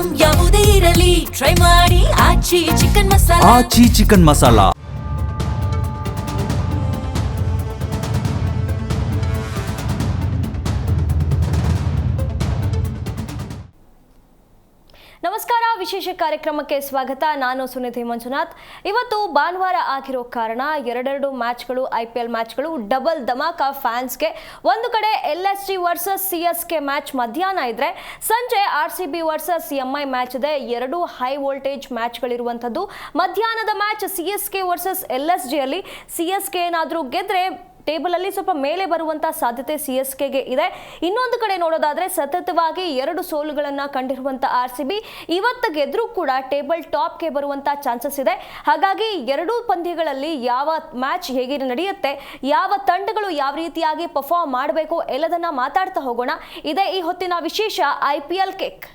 Item ಯಾವುದೇ ಇರಲಿ try ಮಾಡಿ ಆಚಿ ಚಿಕನ್ ಮಸಾಲಾ. ಆಚಿ ಚಿಕನ್ ಮಸಾಲಾ. ನಮಸ್ಕಾರ, ವಿಶೇಷ ಕಾರ್ಯಕ್ರಮಕ್ಕೆ ಸ್ವಾಗತ. ನಾನು ಸುನಿಧಿ ಮಂಜುನಾಥ್. ಇವತ್ತು ಭಾನುವಾರ ಆಗಿರೋ ಕಾರಣ ಎರಡೆರಡು ಮ್ಯಾಚ್ಗಳು, IPL ಮ್ಯಾಚ್ಗಳು ಡಬಲ್ ಧಮಾಕ ಫ್ಯಾನ್ಸ್ಗೆ. ಒಂದು ಕಡೆ LSG ವರ್ಸಸ್ CSK ಮ್ಯಾಚ್ ಮಧ್ಯಾಹ್ನ ಇದ್ರೆ, ಸಂಜೆ RCB ವರ್ಸಸ್ MI ಮ್ಯಾಚ್ ಇದೆ. ಎರಡು ಹೈ ವೋಲ್ಟೇಜ್ ಮ್ಯಾಚ್ಗಳಿರುವಂಥದ್ದು. ಮಧ್ಯಾಹ್ನದ ಮ್ಯಾಚ್ CSK ವರ್ಸಸ್ LSG ಅಲ್ಲಿ CSK ಏನಾದರೂ ಗೆದ್ರೆ ಟೇಬಲ್ ಅಲ್ಲಿ ಸ್ವಲ್ಪ ಮೇಲೆ ಬರುವಂತ ಸಾಧ್ಯತೆ CSKಗೆ ಇದೆ. ಇನ್ನೊಂದು ಕಡೆ ನೋಡೋದಾದ್ರೆ ಸತತವಾಗಿ ಎರಡು ಸೋಲುಗಳನ್ನ ಕಂಡಿರುವಂತ RCB ಇವತ್ತು ಗೆದ್ರೂ ಕೂಡ ಟೇಬಲ್ ಟಾಪ್ಗೆ ಬರುವಂತ ಚಾನ್ಸಸ್ ಇದೆ. ಹಾಗಾಗಿ ಎರಡೂ ಪಂದ್ಯಗಳಲ್ಲಿ ಯಾವ ಮ್ಯಾಚ್ ಹೇಗೆ ನಡೆಯುತ್ತೆ, ಯಾವ ತಂಡಗಳು ಯಾವ ರೀತಿಯಾಗಿ ಪರ್ಫಾರ್ಮ್ ಮಾಡಬೇಕು ಎಲ್ಲದನ್ನ ಮಾತಾಡ್ತಾ ಹೋಗೋಣ. ಇದೇ ಈ ಹೊತ್ತಿನ ವಿಶೇಷ IPL ಕಿಕ್.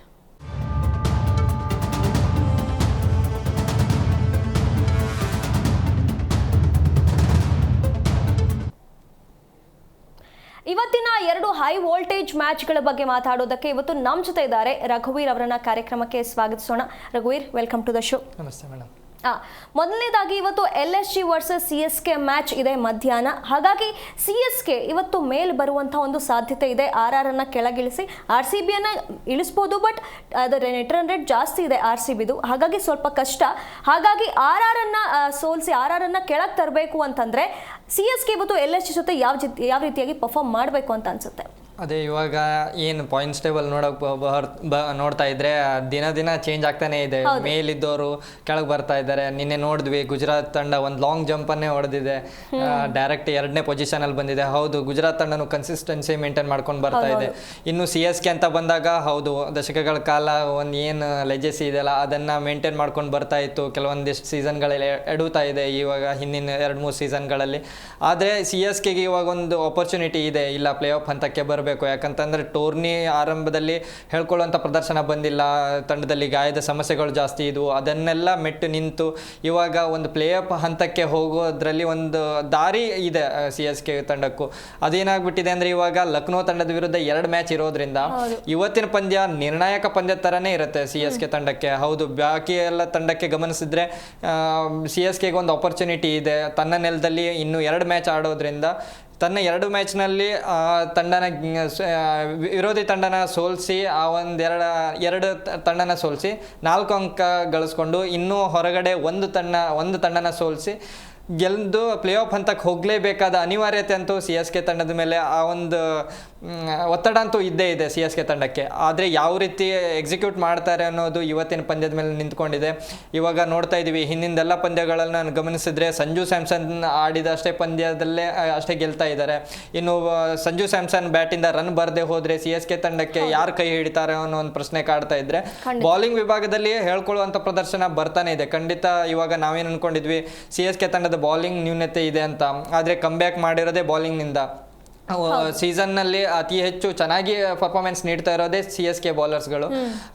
ಇವತ್ತಿನ ಎರಡು ಹೈ ವೋಲ್ಟೇಜ್ ಮ್ಯಾಚ್ಗಳ ಬಗ್ಗೆ ಮಾತಾಡೋದಕ್ಕೆ ಇವತ್ತು ನಮ್ಮ ಜೊತೆ ಇದ್ದಾರೆ ರಘುವೀರ್ ಅವರನ್ನ ಕಾರ್ಯಕ್ರಮಕ್ಕೆ ಸ್ವಾಗತಿಸೋಣ. ರಘುವೀರ್, ವೆಲ್ಕಮ್ ಟು ದ ಶೋ. ನಮಸ್ತೆ ಮೇಡಮ್. ಮೊದಲನೇದಾಗಿ ಇವತ್ತು LSG ವರ್ಸಸ್ CSK ಮ್ಯಾಚ್ ಇದೆ ಮಧ್ಯಾಹ್ನ. ಹಾಗಾಗಿ CSK ಇವತ್ತು ಮೇಲ್ ಬರುವಂತಹ ಒಂದು ಸಾಧ್ಯತೆ ಇದೆ. RR ಅನ್ನ ಕೆಳಗಿಳಿಸಿ RCBಯನ್ನ ಇಳಿಸ್ಬೋದು, ಬಟ್ ಅದರ ನೆಟ್ ರನ್ ರೇಟ್ ಜಾಸ್ತಿ ಇದೆ RCBದು, ಹಾಗಾಗಿ ಸ್ವಲ್ಪ ಕಷ್ಟ. ಹಾಗಾಗಿ RR ಅನ್ನ ಸೋಲಿಸಿ RR ಅನ್ನ ಕೆಳಗೆ ತರಬೇಕು ಅಂತಂದ್ರೆ CSK ಇವತ್ತು LSG ಜೊತೆ ಯಾವ ರೀತಿಯಾಗಿ ಪರ್ಫಾರ್ಮ್ ಮಾಡಬೇಕು ಅಂತ ಅನ್ಸುತ್ತೆ? ಅದೇ ಇವಾಗ ಏನು ಪಾಯಿಂಟ್ಸ್ ಟೇಬಲ್ ನೋಡ್ತಾ ಇದ್ರೆ ದಿನ ಚೇಂಜ್ ಆಗ್ತಾನೆ ಇದೆ. ಮೇಲಿದ್ದವರು ಕೆಳಗೆ ಬರ್ತಾ ಇದ್ದಾರೆ. ನಿನ್ನೆ ನೋಡಿದ್ವಿ ಗುಜರಾತ್ ತಂಡ ಒಂದು ಲಾಂಗ್ ಜಂಪನ್ನೇ ಹೊಡೆದಿದೆ, ಡೈರೆಕ್ಟ್ 2ನೇ ಪೊಸಿಷನ್ ಅಲ್ಲಿ ಬಂದಿದೆ. ಹೌದು, ಗುಜರಾತ್ ತಂಡನು ಕನ್ಸಿಸ್ಟೆನ್ಸಿ ಮೇಂಟೈನ್ ಮಾಡ್ಕೊಂಡು ಬರ್ತಾ ಇದೆ. ಇನ್ನು CSK ಅಂತ ಬಂದಾಗ ಹೌದು, ದಶಕಗಳ ಕಾಲ ಒಂದು ಏನು ಲೆಜೆಸಿ ಇದೆಯಲ್ಲ ಅದನ್ನ ಮೇಂಟೈನ್ ಮಾಡ್ಕೊಂಡು ಬರ್ತಾ ಇತ್ತು. ಕೆಲವೊಂದಿಷ್ಟು ಸೀಸನ್ಗಳಲ್ಲಿ ಎಡುತ್ತಾ ಇದೆ ಇವಾಗ ಹಿಂದಿನ 2-3 ಸೀಸನ್ಗಳಲ್ಲಿ. ಆದರೆ CSKಗೆ ಇವಾಗ ಒಂದು ಆಪರ್ಚುನಿಟಿ ಇದೆ, ಇಲ್ಲ ಪ್ಲೇ ಆಫ್ ಹಂತಕ್ಕೆ ಬರಬೇಕು. ಯಾಕಂತಂದ್ರೆ ಟೂರ್ನಿ ಆರಂಭದಲ್ಲಿ ಹೇಳ್ಕೊಳ್ಳುವಂಥ ಪ್ರದರ್ಶನ ಬಂದಿಲ್ಲ, ತಂಡದಲ್ಲಿ ಗಾಯದ ಸಮಸ್ಯೆಗಳು ಜಾಸ್ತಿ ಇದ್ವು. ಅದನ್ನೆಲ್ಲ ಮೆಟ್ಟು ನಿಂತು ಇವಾಗ ಒಂದು ಪ್ಲೇ ಆಫ್ ಹಂತಕ್ಕೆ ಹೋಗೋದ್ರಲ್ಲಿ ಒಂದು ದಾರಿ ಇದೆ CSK ತಂಡಕ್ಕೂ. ಅದೇನಾಗ್ಬಿಟ್ಟಿದೆ ಅಂದ್ರೆ ಇವಾಗ ಲಕ್ನೋ ತಂಡದ ವಿರುದ್ಧ 2 ಮ್ಯಾಚ್ ಇರೋದ್ರಿಂದ ಇವತ್ತಿನ ಪಂದ್ಯ ನಿರ್ಣಾಯಕ ಪಂದ್ಯ ತರನೇ ಇರುತ್ತೆ CSK ತಂಡಕ್ಕೆ. ಹೌದು, ಬಾಕಿ ಎಲ್ಲ ತಂಡಕ್ಕೆ ಗಮನಿಸಿದ್ರೆ CSKಗೆ ಒಂದು ಆಪರ್ಚುನಿಟಿ ಇದೆ. ತನ್ನ ನೆಲದಲ್ಲಿ ಇನ್ನು 2 ಮ್ಯಾಚ್ ಆಡೋದ್ರಿಂದ ತನ್ನ 2 ಮ್ಯಾಚ್ನಲ್ಲಿ ವಿರೋಧಿ ತಂಡನ ಸೋಲಿಸಿ ಎರಡು ತಂಡನ ಸೋಲಿಸಿ 4 ಅಂಕ ಗಳಿಸ್ಕೊಂಡು ಇನ್ನೂ ಹೊರಗಡೆ ಒಂದು ತಂಡನ ಸೋಲಿಸಿ ಗೆದ್ದು ಪ್ಲೇ ಆಫ್ ಹಂತಕ್ಕೆ ಹೋಗಲೇಬೇಕಾದ ಅನಿವಾರ್ಯತೆ ಅಂತೂ CSK ತಂಡದ ಮೇಲೆ ಆ ಒಂದು ಒತ್ತಡ ಅಂತೂ ಇದ್ದೇ ಇದೆ CSK ತಂಡಕ್ಕೆ. ಆದರೆ ಯಾವ ರೀತಿ ಎಕ್ಸಿಕ್ಯೂಟ್ ಮಾಡ್ತಾರೆ ಅನ್ನೋದು ಇವತ್ತಿನ ಪಂದ್ಯದ ಮೇಲೆ ನಿಂತ್ಕೊಂಡಿದೆ. ಇವಾಗ ನೋಡ್ತಾ ಇದ್ದೀವಿ, ಹಿಂದಿಂದೆಲ್ಲ ಪಂದ್ಯಗಳನ್ನು ಗಮನಿಸಿದ್ರೆ ಸಂಜು ಸ್ಯಾಮ್ಸನ್ ಆಡಿದ ಪಂದ್ಯದಲ್ಲೇ ಅಷ್ಟೇ ಗೆಲ್ತಾ ಇದ್ದಾರೆ. ಇನ್ನು ಸಂಜು ಸ್ಯಾಮ್ಸನ್ ಬ್ಯಾಟಿಂದ ರನ್ ಬರದೆ ಹೋದರೆ CSK ತಂಡಕ್ಕೆ ಯಾರು ಕೈ ಹಿಡಿತಾರೆ ಅನ್ನೋ ಒಂದು ಪ್ರಶ್ನೆ ಕಾಡ್ತಾ ಇದ್ರೆ, ಬೌಲಿಂಗ್ ವಿಭಾಗದಲ್ಲಿ ಹೇಳ್ಕೊಳ್ಳುವಂಥ ಪ್ರದರ್ಶನ ಬರ್ತಾನೆ ಇದೆ. ಖಂಡಿತ ಇವಾಗ ನಾವೇನು ಅನ್ಕೊಂಡಿದ್ವಿ CSK ತಂಡದ ಬೌಲಿಂಗ್ ನ್ಯೂನತೆ ಇದೆ ಅಂತ, ಆದರೆ ಕಮ್ಬ್ಯಾಕ್ ಮಾಡಿರೋದೇ ಬೌಲಿಂಗ್ನಿಂದ. ಸೀಸನ್ನಲ್ಲಿ ಅತಿ ಹೆಚ್ಚು ಚೆನ್ನಾಗಿ ಪರ್ಫಾರ್ಮೆನ್ಸ್ ನೀಡ್ತಾ ಇರೋದೇ CSK ಬೌಲರ್ಸ್ಗಳು.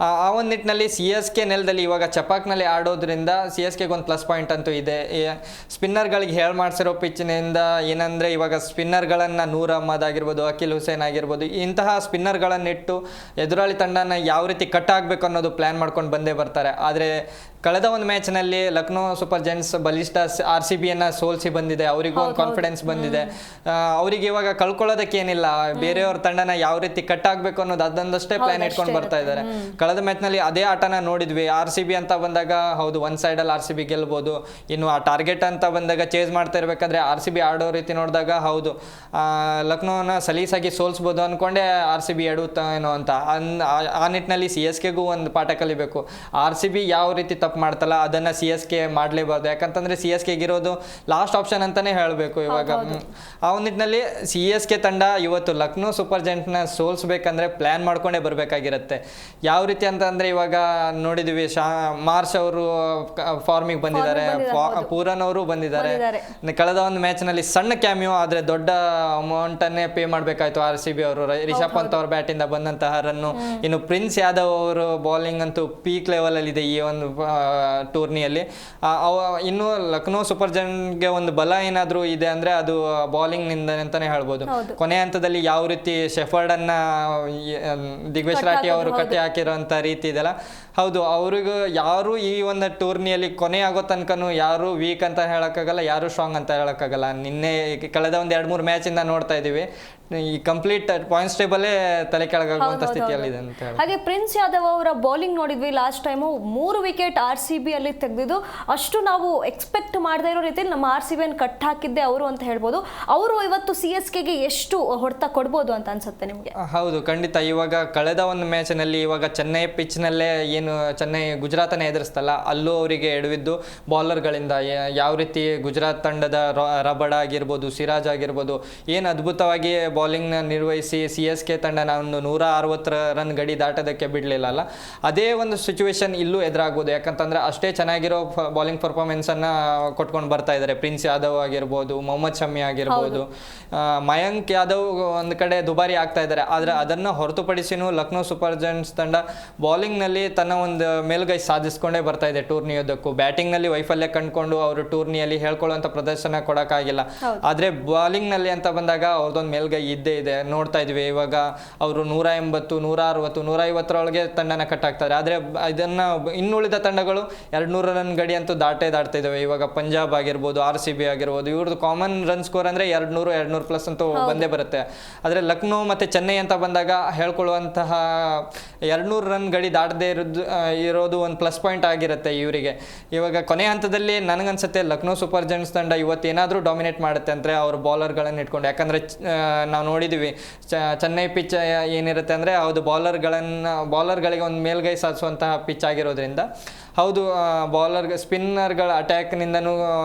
ಆ ಒಂದು ನಿಟ್ಟಿನಲ್ಲಿ CSK ನೆಲದಲ್ಲಿ ಇವಾಗ ಚಪಾಕ್ನಲ್ಲಿ ಆಡೋದ್ರಿಂದ CSKಗೆ ಒಂದು ಪ್ಲಸ್ ಪಾಯಿಂಟ್ ಅಂತೂ ಇದೆ. ಸ್ಪಿನ್ನರ್ಗಳಿಗೆ ಹೇಳಿ ಮಾಡಿಸಿರೋ ಪಿಚ್ನಿಂದ ಏನಂದರೆ ಇವಾಗ ಸ್ಪಿನ್ನರ್ಗಳನ್ನು ನೂರ್ ಅಹ್ಮದ್ ಆಗಿರ್ಬೋದು, ಅಖಿಲ್ ಹುಸೇನ್ ಆಗಿರ್ಬೋದು, ಇಂತಹ ಸ್ಪಿನ್ನರ್ಗಳನ್ನಿಟ್ಟು ಎದುರಾಳಿ ತಂಡನ ಯಾವ ರೀತಿ ಕಟ್ ಆಗಬೇಕು ಅನ್ನೋದು ಪ್ಲ್ಯಾನ್ ಮಾಡ್ಕೊಂಡು ಬಂದೇ ಬರ್ತಾರೆ. ಆದರೆ ಕಳೆದ ಒಂದು ಮ್ಯಾಚ್ನಲ್ಲಿ ಲಕ್ನೋ ಸೂಪರ್ ಜೈಂಟ್ಸ್ ಬಲಿಷ್ಠ RCBಯನ್ನು ಸೋಲಿಸಿ ಬಂದಿದೆ. ಅವರಿಗೂ ಒಂದು ಕಾನ್ಫಿಡೆನ್ಸ್ ಬಂದಿದೆ. ಅವರಿಗೆ ಇವಾಗ ಕಳ್ಕೊಳ್ಳೋದಕ್ಕೇನಿಲ್ಲ, ಬೇರೆಯವ್ರ ತಂಡನ ಯಾವ ರೀತಿ ಕಟ್ ಆಗಬೇಕು ಅನ್ನೋದು ಅದೊಂದಷ್ಟೇ ಪ್ಲಾನ್ ಇಟ್ಕೊಂಡು ಬರ್ತಾ ಇದ್ದಾರೆ. ಕಳೆದ ಮ್ಯಾಚ್ನಲ್ಲಿ ಅದೇ ಆಟನ ನೋಡಿದ್ವಿ. RCB ಅಂತ ಬಂದಾಗ ಹೌದು, ಒಂದು ಸೈಡಲ್ಲಿ RCB ಗೆಲ್ಬೋದು. ಇನ್ನು ಆ ಟಾರ್ಗೆಟ್ ಅಂತ ಬಂದಾಗ ಚೇಸ್ ಮಾಡ್ತಾ ಇರಬೇಕಾದ್ರೆ RCB ಆಡೋ ರೀತಿ ನೋಡಿದಾಗ ಹೌದು, ಲಕ್ನೋನ ಸಲೀಸಾಗಿ ಸೋಲಿಸ್ಬೋದು ಅಂದ್ಕೊಂಡೆ RCB ಎಡುತ್ತಾ ಏನೋ ಅಂತ. ಆ ನಿಟ್ಟಿನಲ್ಲಿ CSKಗೂ ಒಂದು ಪಾಠ ಕಲಿಬೇಕು. RCB ಯಾವ ರೀತಿ ತಪ್ಪು ಮಾಡ್ತಲ್ಲ ಅದನ್ನು CSK ಮಾಡಲೇಬಾರ್ದು. ಯಾಕಂತಂದರೆ CSKಗೆ ಇರೋದು ಲಾಸ್ಟ್ ಆಪ್ಷನ್ ಅಂತಲೇ ಹೇಳಬೇಕು ಇವಾಗ. ಆ ಒಂದು ನಿಟ್ಟಿನಲ್ಲಿ CSK ತಂಡ ಇವತ್ತು ಲಕ್ನೋ ಸೂಪರ್ ಜೈಂಟ್ನ ಸೋಲಿಸ್ಬೇಕಂದ್ರೆ ಪ್ಲ್ಯಾನ್ ಮಾಡ್ಕೊಂಡೇ ಬರಬೇಕಾಗಿರುತ್ತೆ. ಯಾವ ರೀತಿ ಅಂತಂದರೆ ಇವಾಗ ನೋಡಿದ್ವಿ, ಮಾರ್ಷ್ ಅವರು ಫಾರ್ಮಿಗೆ ಬಂದಿದ್ದಾರೆ, ಪೂರನ್ ಅವರು ಬಂದಿದ್ದಾರೆ. ಕಳೆದ ಒಂದು ಮ್ಯಾಚ್ನಲ್ಲಿ ಸಣ್ಣ ಕ್ಯಾಮಿಯೋ, ಆದರೆ ದೊಡ್ಡ ಅಮೌಂಟನ್ನೇ ಪೇ ಮಾಡಬೇಕಾಯ್ತು RCB ಅವರು. ರಿಷಬ್ ಪಂತ್ ಅವ್ರ ಬ್ಯಾಟಿಂದ ಬಂದಂತಹ ರನ್ನು. ಇನ್ನು ಪ್ರಿನ್ಸ್ ಯಾದವ್ ಅವರು ಬೌಲಿಂಗ್ ಅಂತೂ ಪೀಕ್ ಲೆವೆಲಲ್ಲಿ ಇದೆ ಈ ಒಂದು ಟೂರ್ನಿಯಲ್ಲಿ. ಇನ್ನು ಲಕ್ನೋ ಸೂಪರ್ ಜೈಂಟ್ಗೆ ಒಂದು ಬಲ ಏನಾದರೂ ಇದೆ ಅಂದರೆ ಅದು ಬೌಲಿಂಗ್ನಿಂದ ಅಂತಲೇ ಹೇಳ್ಬೋದು. ಕೊನೆ ಹಂತದಲ್ಲಿ ಯಾವ ರೀತಿ ಶೆಫರ್ಡ್ ಅನ್ನ ದಿಗ್ವೇಶ್ ರಾಠಿ ಅವರು ಕಟ್ಟಿ ಹಾಕಿರೋಂಥ ರೀತಿ ಇದೆಲ್ಲ. ಹೌದು, ಅವ್ರಿಗೂ ಯಾರು ಈ ಒಂದು ಟೂರ್ನಿಯಲ್ಲಿ ಕೊನೆ ಆಗೋ ತನಕನೂ ಯಾರು ವೀಕ್ ಅಂತ ಹೇಳಕ್ಕಾಗಲ್ಲ, ಯಾರು ಸ್ಟ್ರಾಂಗ್ ಅಂತ ಹೇಳಕ್ಕಾಗಲ್ಲ. ನಿನ್ನೆ ಕಳೆದ ಒಂದು 2-3 ಮ್ಯಾಚಿಂದ ನೋಡ್ತಾ ಇದೀವಿ, ಈ ಕಂಪ್ಲೀಟ್ ಪಾಯಿಂಟ್ಸ್ ಟೇಬಲೇ ತಲೆ ಕೆಳಗಾಗುವಂತ ಸ್ಥಿತಿಯಲ್ಲಿದೆ ಅಂತ ಹೇಳಿ. ಹಾಗೆ ಪ್ರಿನ್ಸ್ ಯಾದವ್ ಅವರ ಬೌಲಿಂಗ್ ನೋಡಿದ್ವಿ ಲಾಸ್ಟ್ ಟೈಮು 3 ವಿಕೆಟ್ RCB ಅಲ್ಲಿ ತೆಗೆದಿದ್ದು, ಅಷ್ಟು ನಾವು ಎಕ್ಸ್ಪೆಕ್ಟ್ ಮಾಡದೇ ಇರೋ ರೀತಿಯಲ್ಲಿ ನಮ್ಮ RCB ಅನ್ನು ಕಟ್ ಹಾಕಿದ್ದೆ ಅವರು ಅಂತ ಹೇಳ್ಬೋದು. ಅವರು ಇವತ್ತು CSKಗೆ ಎಷ್ಟು ಹೊಡೆತ ಕೊಡ್ಬೋದು ಅಂತ ಅನ್ಸುತ್ತೆ ನಿಮಗೆ? ಹೌದು, ಖಂಡಿತ. ಇವಾಗ ಕಳೆದ ಒಂದು ಮ್ಯಾಚಿನಲ್ಲಿ ಇವಾಗ ಚೆನ್ನೈ ಪಿಚ್ನಲ್ಲೇ ಏನು ಚೆನ್ನೈ ಗುಜರಾತನ್ನ ಎದುರಿಸ್ತಲ್ಲ, ಅಲ್ಲೂ ಅವರಿಗೆ ಎಡವಿದ್ದು ಬಾಲರ್ಗಳಿಂದ. ಯಾವ ರೀತಿ ಗುಜರಾತ್ ತಂಡದ ರಬಡ ಆಗಿರ್ಬೋದು, ಸಿರಾಜ್ ಆಗಿರ್ಬೋದು, ಏನು ಅದ್ಭುತವಾಗಿ ಬೌಲಿಂಗ್ನ ನಿರ್ವಹಿಸಿ CSK ತಂಡ ಒಂದು 160 ರನ್ ಗಡಿ ದಾಟೋದಕ್ಕೆ ಬಿಡಲಿಲ್ಲ. ಅದೇ ಒಂದು ಸಿಚುವೇಶನ್ ಇಲ್ಲೂ ಎದುರಾಗ್ಬೋದು. ಯಾಕಂತಂದ್ರೆ ಅಷ್ಟೇ ಚೆನ್ನಾಗಿರೋ ಬೌಲಿಂಗ್ ಪರ್ಫಾರ್ಮೆನ್ಸನ್ನು ಕೊಟ್ಕೊಂಡು ಬರ್ತಾ ಇದ್ದಾರೆ. ಪ್ರಿನ್ಸ್ ಯಾದವ್ ಆಗಿರ್ಬೋದು, ಮೊಹಮ್ಮದ್ ಶಮಿ ಆಗಿರ್ಬೋದು, ಮಯಾಂಕ್ ಯಾದವ್ ಒಂದು ಕಡೆ ದುಬಾರಿ ಆಗ್ತಾ ಇದ್ದಾರೆ. ಆದರೆ ಅದನ್ನು ಹೊರತುಪಡಿಸಿನೂ ಲಕ್ನೋ ಸೂಪರ್ ಜೈಂಟ್ಸ್ ತಂಡ ಬೌಲಿಂಗ್ನಲ್ಲಿ ತನ್ನ ಒಂದು ಮೇಲ್ಗೈ ಸಾಧಿಸ್ಕೊಂಡೇ ಬರ್ತಾ ಇದೆ ಟೂರ್ನಿಯೋದಕ್ಕೂ. ಬ್ಯಾಟಿಂಗ್ನಲ್ಲಿ ವೈಫಲ್ಯ ಕಂಡುಕೊಂಡು ಅವರು ಟೂರ್ನಿಯಲ್ಲಿ ಹೇಳ್ಕೊಳ್ಳುವಂಥ ಪ್ರದರ್ಶನ ಕೊಡೋಕ್ಕಾಗಿಲ್ಲ. ಆದರೆ ಬೌಲಿಂಗ್ನಲ್ಲಿ ಅಂತ ಬಂದಾಗ ಅವ್ರದ್ದೊಂದು ಮೇಲ್ಗೈ ಇದ್ದೇ ಇದೆ. ನೋಡ್ತಾ ಇದ್ವಿ ಇವಾಗ ಅವರು 180, 160, 150 ತಂಡನ ಕಟ್ಟಾಗ್ತಾರೆ. ಆದರೆ ಇದನ್ನು ಇನ್ನುಳಿದ ತಂಡಗಳು 200 ರನ್ ಗಡಿ ಅಂತೂ ದಾಡ್ತಾ ಇದ್ದಾವೆ. ಇವಾಗ ಪಂಜಾಬ್ ಆಗಿರ್ಬೋದು, RCB ಆಗಿರ್ಬೋದು, ಇವ್ರದ್ದು ಕಾಮನ್ ರನ್ ಸ್ಕೋರ್ ಅಂದರೆ 200+ ಅಂತೂ ಬಂದೇ ಬರುತ್ತೆ. ಆದರೆ ಲಕ್ನೋ ಮತ್ತು ಚೆನ್ನೈ ಅಂತ ಬಂದಾಗ ಹೇಳ್ಕೊಳ್ಳುವಂತಹ 200 ರನ್ ಗಡಿ ದಾಟದೇ ಇರೋದು ಒಂದು ಪ್ಲಸ್ ಪಾಯಿಂಟ್ ಆಗಿರುತ್ತೆ ಇವರಿಗೆ. ಇವಾಗ ಕೊನೆ ಹಂತದಲ್ಲಿ ನನಗನ್ಸುತ್ತೆ ಲಕ್ನೋ ಸೂಪರ್ ಜೈಂಟ್ಸ್ ತಂಡ ಇವತ್ತೇನಾದರೂ ಡಾಮಿನೇಟ್ ಮಾಡುತ್ತೆ ಅಂದರೆ ಅವ್ರ ಬೌಲರ್ಗಳನ್ನು ಇಟ್ಕೊಂಡು. ಯಾಕಂದರೆ ನಾವು ನೋಡಿದ್ದೀವಿ ಚೆನ್ನೈ ಪಿಚ್ ಏನಿರುತ್ತೆ ಅಂದರೆ ಹೌದು ಬೌಲರ್ಗಳಿಗೆ ಒಂದು ಮೇಲ್ಗೈ ಸಾಧಿಸುವಂತಹ ಪಿಚ್ ಆಗಿರೋದ್ರಿಂದ ಹೌದು ಸ್ಪಿನ್ನರ್ಗಳ ಅಟ್ಯಾಕ್ನಿಂದನೂ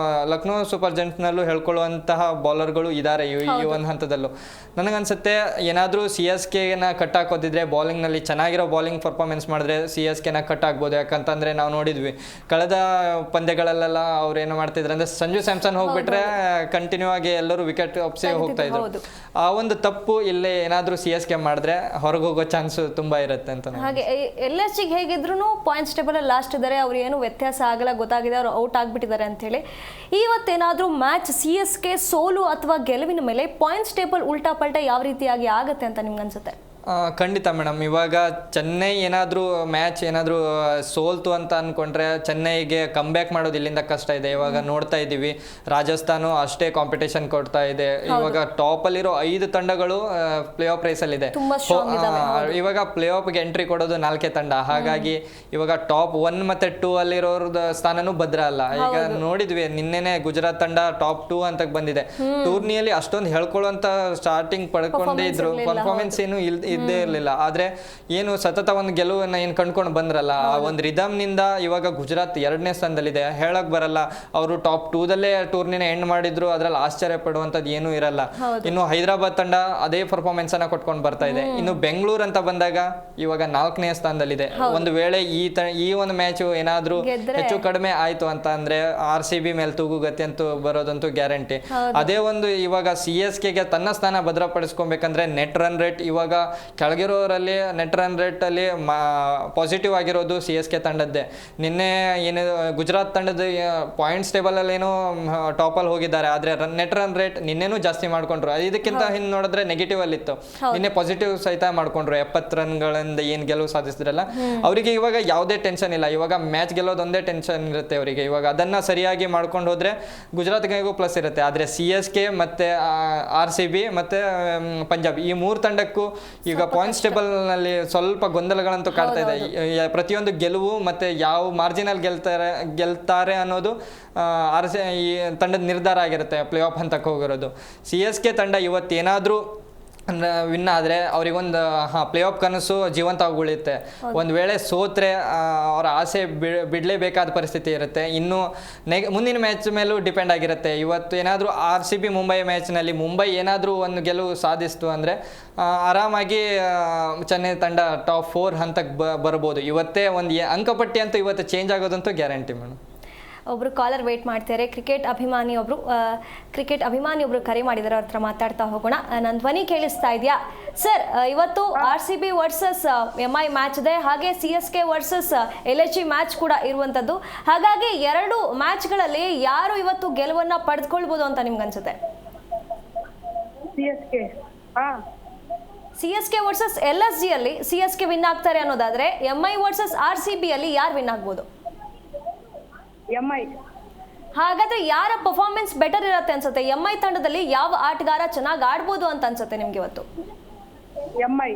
ಲಕ್ನೋ ಸೂಪರ್ ಜೈಂಟ್ಸ್ನಲ್ಲೂ ಹೇಳ್ಕೊಳ್ಳುವಂತಹ ಬೌಲರ್ಗಳು ಇದ್ದಾರೆ ಈ ಒಂದು ಹಂತದಲ್ಲೂ. ನನಗನ್ಸುತ್ತೆ ಏನಾದರೂ CSKನ ಕಟ್ ಹಾಕೋದಿದ್ರೆ ಬೌಲಿಂಗ್ನಲ್ಲಿ ಚೆನ್ನಾಗಿರೋ ಬೌಲಿಂಗ್ ಪರ್ಫಾರ್ಮೆನ್ಸ್ ಮಾಡಿದ್ರೆ CSKನ ಕಟ್ ಆಗ್ಬೋದು. ಯಾಕಂತಂದರೆ ನಾವು ನೋಡಿದ್ವಿ ಕಳೆದ ಪಂದ್ಯಗಳಲ್ಲೆಲ್ಲ ಅವ್ರು ಏನು ಮಾಡ್ತಿದ್ರು ಅಂದರೆ ಸಂಜು ಸ್ಯಾಮ್ಸನ್ ಹೋಗ್ಬಿಟ್ರೆ ಕಂಟಿನ್ಯೂ ಆಗಿ ಎಲ್ಲರೂ ವಿಕೆಟ್ ಒಪ್ಸಿ ಹೋಗ್ತಾ ಇದ್ರು. ಆ ಒಂದು ತಪ್ಪು ಇಲ್ಲೇ ಏನಾದರೂ CSK ಮಾಡಿದ್ರೆ ಹೊರಗೆ ಹೋಗೋ ಚಾನ್ಸ್ ತುಂಬಾ ಇರುತ್ತೆ ಅಂತ. ಹಾಗೆ LSG ಹೇಗಿದ್ರು ಪಾಯಿಂಟ್ಸ್ ಟೇಬಲ್ ಲಾಸ್ಟ್ ಇದ್ದಾರೆ, ಅವ್ರು ಏನು ವ್ಯತ್ಯಾಸ ಆಗಲ್ಲ, ಗೊತ್ತಾಗಿದೆ ಅವ್ರು ಔಟ್ ಆಗಿಬಿಟ್ಟಿದ್ದಾರೆ ಅಂತೇಳಿ. ಇವತ್ತೇನಾದರೂ ಮ್ಯಾಚ್ CSK ಸೋಲು ಅಥವಾ ಗೆಲುವಿನ ಮೇಲೆ ಪಾಯಿಂಟ್ಸ್ ಟೇಬಲ್ ಉಲ್ಟಾ ಪಲ್ಟಾ ಯಾವ ರೀತಿಯಾಗಿ ಆಗುತ್ತೆ ಅಂತ ನಿಮ್ಗೆ ಅನ್ಸುತ್ತೆ? ಖಂಡಿತ ಮೇಡಮ್. ಇವಾಗ ಚೆನ್ನೈ ಏನಾದರೂ ಮ್ಯಾಚ್ ಏನಾದರೂ ಸೋಲ್ತು ಅಂತ ಅಂದ್ಕೊಂಡ್ರೆ ಚೆನ್ನೈಗೆ ಕಮ್ಬ್ಯಾಕ್ ಮಾಡೋದು ಇಲ್ಲಿಂದ ಕಷ್ಟ ಇದೆ. ಇವಾಗ ನೋಡ್ತಾ ಇದ್ದೀವಿ ರಾಜಸ್ಥಾನು ಅಷ್ಟೇ ಕಾಂಪಿಟೇಷನ್ ಕೊಡ್ತಾ ಇದೆ. ಇವಾಗ ಟಾಪಲ್ಲಿರೋ 5 ತಂಡಗಳು ಪ್ಲೇ ಆಫ್ ರೇಸಲ್ಲಿದೆ. ಇವಾಗ ಪ್ಲೇ ಆಫ್ಗೆ ಎಂಟ್ರಿ ಕೊಡೋದು 4 ತಂಡ. ಹಾಗಾಗಿ ಇವಾಗ ಟಾಪ್ 1 ಮತ್ತು 2 ಅಲ್ಲಿರೋರ್ದ ಸ್ಥಾನನೂ ಭದ್ರ ಅಲ್ಲ. ಈಗ ನೋಡಿದ್ವಿ ನಿನ್ನೆನೆ ಗುಜರಾತ್ ತಂಡ ಟಾಪ್ 2 ಅಂತ ಬಂದಿದೆ. ಟೂರ್ನಿಯಲ್ಲಿ ಅಷ್ಟೊಂದು ಹೇಳ್ಕೊಳ್ಳುವಂತ ಸ್ಟಾರ್ಟಿಂಗ್ ಪಡ್ಕೊಂಡೇ ಇದ್ರು, ಪರ್ಫಾರ್ಮೆನ್ಸ್ ಏನು ಇದ್ದೇ ಇರಲಿಲ್ಲ. ಆದ್ರೆ ಏನು ಸತತ ಒಂದು ಗೆಲುವನ್ನ ಏನು ಕಂಡ್ಕೊಂಡು ಬಂದ್ರಲ್ಲ, ಆ ಒಂದು ರಿದಮ್ನಿಂದ ಇವಾಗ ಗುಜರಾತ್ 2ನೇ ಸ್ಥಾನದಲ್ಲಿದೆ. ಹೇಳಕ್ ಬರಲ್ಲ, ಅವರು ಟಾಪ್ 2ದಲ್ಲೇ ಟೂರ್ನಿನ ಎಂಡ್ ಮಾಡಿದ್ರು, ಅದ್ರಲ್ಲಿ ಆಶ್ಚರ್ಯ ಪಡುವಂಥದ್ದು ಏನೂ ಇರಲ್ಲ. ಇನ್ನು ಹೈದರಾಬಾದ್ ತಂಡ ಅದೇ ಪರ್ಫಾರ್ಮೆನ್ಸ್ ಅನ್ನ ಕೊಟ್ಕೊಂಡು ಬರ್ತಾ ಇದೆ. ಇನ್ನು ಬೆಂಗಳೂರು ಅಂತ ಬಂದಾಗ ಇವಾಗ 4ನೇ ಸ್ಥಾನದಲ್ಲಿದೆ. ಒಂದು ವೇಳೆ ಈ ಒಂದು ಮ್ಯಾಚ್ ಏನಾದ್ರೂ ಹೆಚ್ಚು ಕಡಿಮೆ ಆಯ್ತು ಅಂತ ಅಂದ್ರೆ RCB ಮೇಲೆ ತೂಗುಗತಿ ಅಂತೂ ಬರೋದಂತೂ ಗ್ಯಾರಂಟಿ. ಅದೇ ಒಂದು ಇವಾಗ CSKಗೆ ತನ್ನ ಸ್ಥಾನ ಭದ್ರಪಡಿಸ್ಕೊಬೇಕಂದ್ರೆ ನೆಟ್ ರನ್ ರೇಟ್ ಇವಾಗ ಕೆಳಗಿರೋರಲ್ಲಿ ನೆಟ್ ರನ್ ರೇಟ್ ಅಲ್ಲಿ ಪಾಸಿಟಿವ್ ಆಗಿರೋದು CSK ತಂಡದ್ದೇ. ನಿನ್ನೆ ಏನು ಗುಜರಾತ್ ತಂಡದ ಪಾಯಿಂಟ್ಸ್ ಟೇಬಲ್ ಅಲ್ಲಿ ಏನೋ ಟಾಪ್ ಅಲ್ಲಿ ಹೋಗಿದ್ದಾರೆ, ಆದ್ರೆ ನೆಟ್ ರನ್ ರೇಟ್ ನಿನ್ನೆನೂ ಜಾಸ್ತಿ ಮಾಡ್ಕೊಂಡ್ರು. ಇದಕ್ಕಿಂತ ಹಿಂದೆ ನೋಡಿದ್ರೆ ನೆಗೆಟಿವ್ ಅಲ್ಲಿ ಇತ್ತು, ನಿನ್ನೆ ಪಾಸಿಟಿವ್ ಸಹಿತ ಮಾಡ್ಕೊಂಡ್ರು. 70 ರನ್ಗಳಿಂದ ಏನ್ ಗೆಲುವು ಸಾಧಿಸಿದ್ರಲ್ಲ, ಅವರಿಗೆ ಇವಾಗ ಯಾವುದೇ ಟೆನ್ಷನ್ ಇಲ್ಲ. ಇವಾಗ ಮ್ಯಾಚ್ ಗೆಲ್ಲೋದೊಂದೇ ಟೆನ್ಷನ್ ಇರುತ್ತೆ ಅವರಿಗೆ. ಇವಾಗ ಅದನ್ನ ಸರಿಯಾಗಿ ಮಾಡ್ಕೊಂಡು ಹೋದ್ರೆ ಗುಜರಾತ್ಗೂ ಪ್ಲಸ್ ಇರುತ್ತೆ. ಆದ್ರೆ CSK ಮತ್ತೆ RCB ಮತ್ತೆ ಪಂಜಾಬ್ ಈ 3 ತಂಡಕ್ಕೂ ಈಗ ಪಾಯಿಂಟ್ಸ್ ಟೇಬಲ್ ನಲ್ಲಿ ಸ್ವಲ್ಪ ಗೊಂದಲಗಳಂತೂ ಕಾಡ್ತಾ ಇದೆ. ಪ್ರತಿಯೊಂದು ಗೆಲುವು ಮತ್ತೆ ಯಾವ ಮಾರ್ಜಿನಲ್ಲಿ ಗೆಲ್ತಾರೆ ಅನ್ನೋದು ಈ ತಂಡದ ನಿರ್ಧಾರ ಆಗಿರುತ್ತೆ ಪ್ಲೇ ಆಫ್ ಹಂತಕ್ಕೆ ಹೋಗಿರೋದು. CSK ತಂಡ ಇವತ್ತೇನಾದ್ರೂ ವಿನ್ ಆದರೆ ಅವ್ರಿಗೊಂದು ಪ್ಲೇ ಆಫ್ ಕನಸು ಜೀವಂತವಾಗಿ ಉಳಿಯುತ್ತೆ. ಒಂದು ವೇಳೆ ಸೋತ್ರೆ ಅವರ ಆಸೆ ಬಿಡಲೇಬೇಕಾದ ಪರಿಸ್ಥಿತಿ ಇರುತ್ತೆ. ಇನ್ನು ಮುಂದಿನ ಮ್ಯಾಚ್ ಮೇಲೂ ಡಿಪೆಂಡ್ ಆಗಿರುತ್ತೆ. ಇವತ್ತು ಏನಾದರೂ RCB ಮುಂಬೈ ಮ್ಯಾಚ್ನಲ್ಲಿ ಮುಂಬೈ ಏನಾದರೂ ಒಂದು ಗೆಲುವು ಸಾಧಿಸ್ತು ಅಂದರೆ ಆರಾಮಾಗಿ ಚೆನ್ನೈ ತಂಡ ಟಾಪ್ 4 ಹಂತಕ್ಕೆ ಬರ್ಬೋದು. ಇವತ್ತೇ ಒಂದು ಅಂಕಪಟ್ಟಿ ಅಂತೂ ಇವತ್ತು ಚೇಂಜ್ ಆಗೋದಂತೂ ಗ್ಯಾರಂಟಿ ಮೇಡಮ್. ಒಬ್ರು ಕಾಲರ್ ವೇಟ್ ಮಾಡ್ತಾರೆ. ಕ್ರಿಕೆಟ್ ಅಭಿಮಾನಿ ಒಬ್ರು ಕರೆ ಮಾಡಿದ್ದಾರೆ, ಅವ್ರ ಹತ್ರ ಮಾತಾಡ್ತಾ ಹೋಗೋಣ. ನನ್ನ ಧ್ವನಿ ಕೇಳಿಸ್ತಾ ಇದೆಯಾ ಸರ್? ಇವತ್ತು RCB ವರ್ಸಸ್ MI ಮ್ಯಾಚ್ ಇದೆ, ಹಾಗೆ CSK ವರ್ಸಸ್ LSG ಮ್ಯಾಚ್ ಕೂಡ ಇರುವಂತದ್ದು. ಹಾಗಾಗಿ 2 ಮ್ಯಾಚ್ಗಳಲ್ಲಿ ಯಾರು ಇವತ್ತು ಗೆಲುವನ್ನ ಪಡೆದುಕೊಳ್ಬಹುದು ಅಂತ ನಿಮ್ಗೆ ಅನ್ಸುತ್ತೆ? CSK. ಹಾ C S K versus L S G ಅಲ್ಲಿ ಸಿ ಎಸ್ ಕೆ ವಿನ್ ಆಗ್ತಾರೆ ಅನ್ನೋದಾದ್ರೆ MI versus R C B ಅಲ್ಲಿ ಯಾರು ವಿನ್ ಆಗ್ಬೋದು? MI. ಹಾಗಾದ್ರೆ ಯಾರ ಪರ್ಫಾರ್ಮೆನ್ಸ್ ಬೆಟರ್ ಇರುತ್ತೆ ಅನ್ಸುತ್ತೆ? ಎಂಐ ತಂಡದಲ್ಲಿ ಯಾವ ಆಟಗಾರ ಚೆನ್ನಾಗಿ ಆಡ್ಬೋದು ಅಂತ ಅನ್ಸುತ್ತೆ ನಿಮ್ಗೆ ಇವತ್ತು? MI.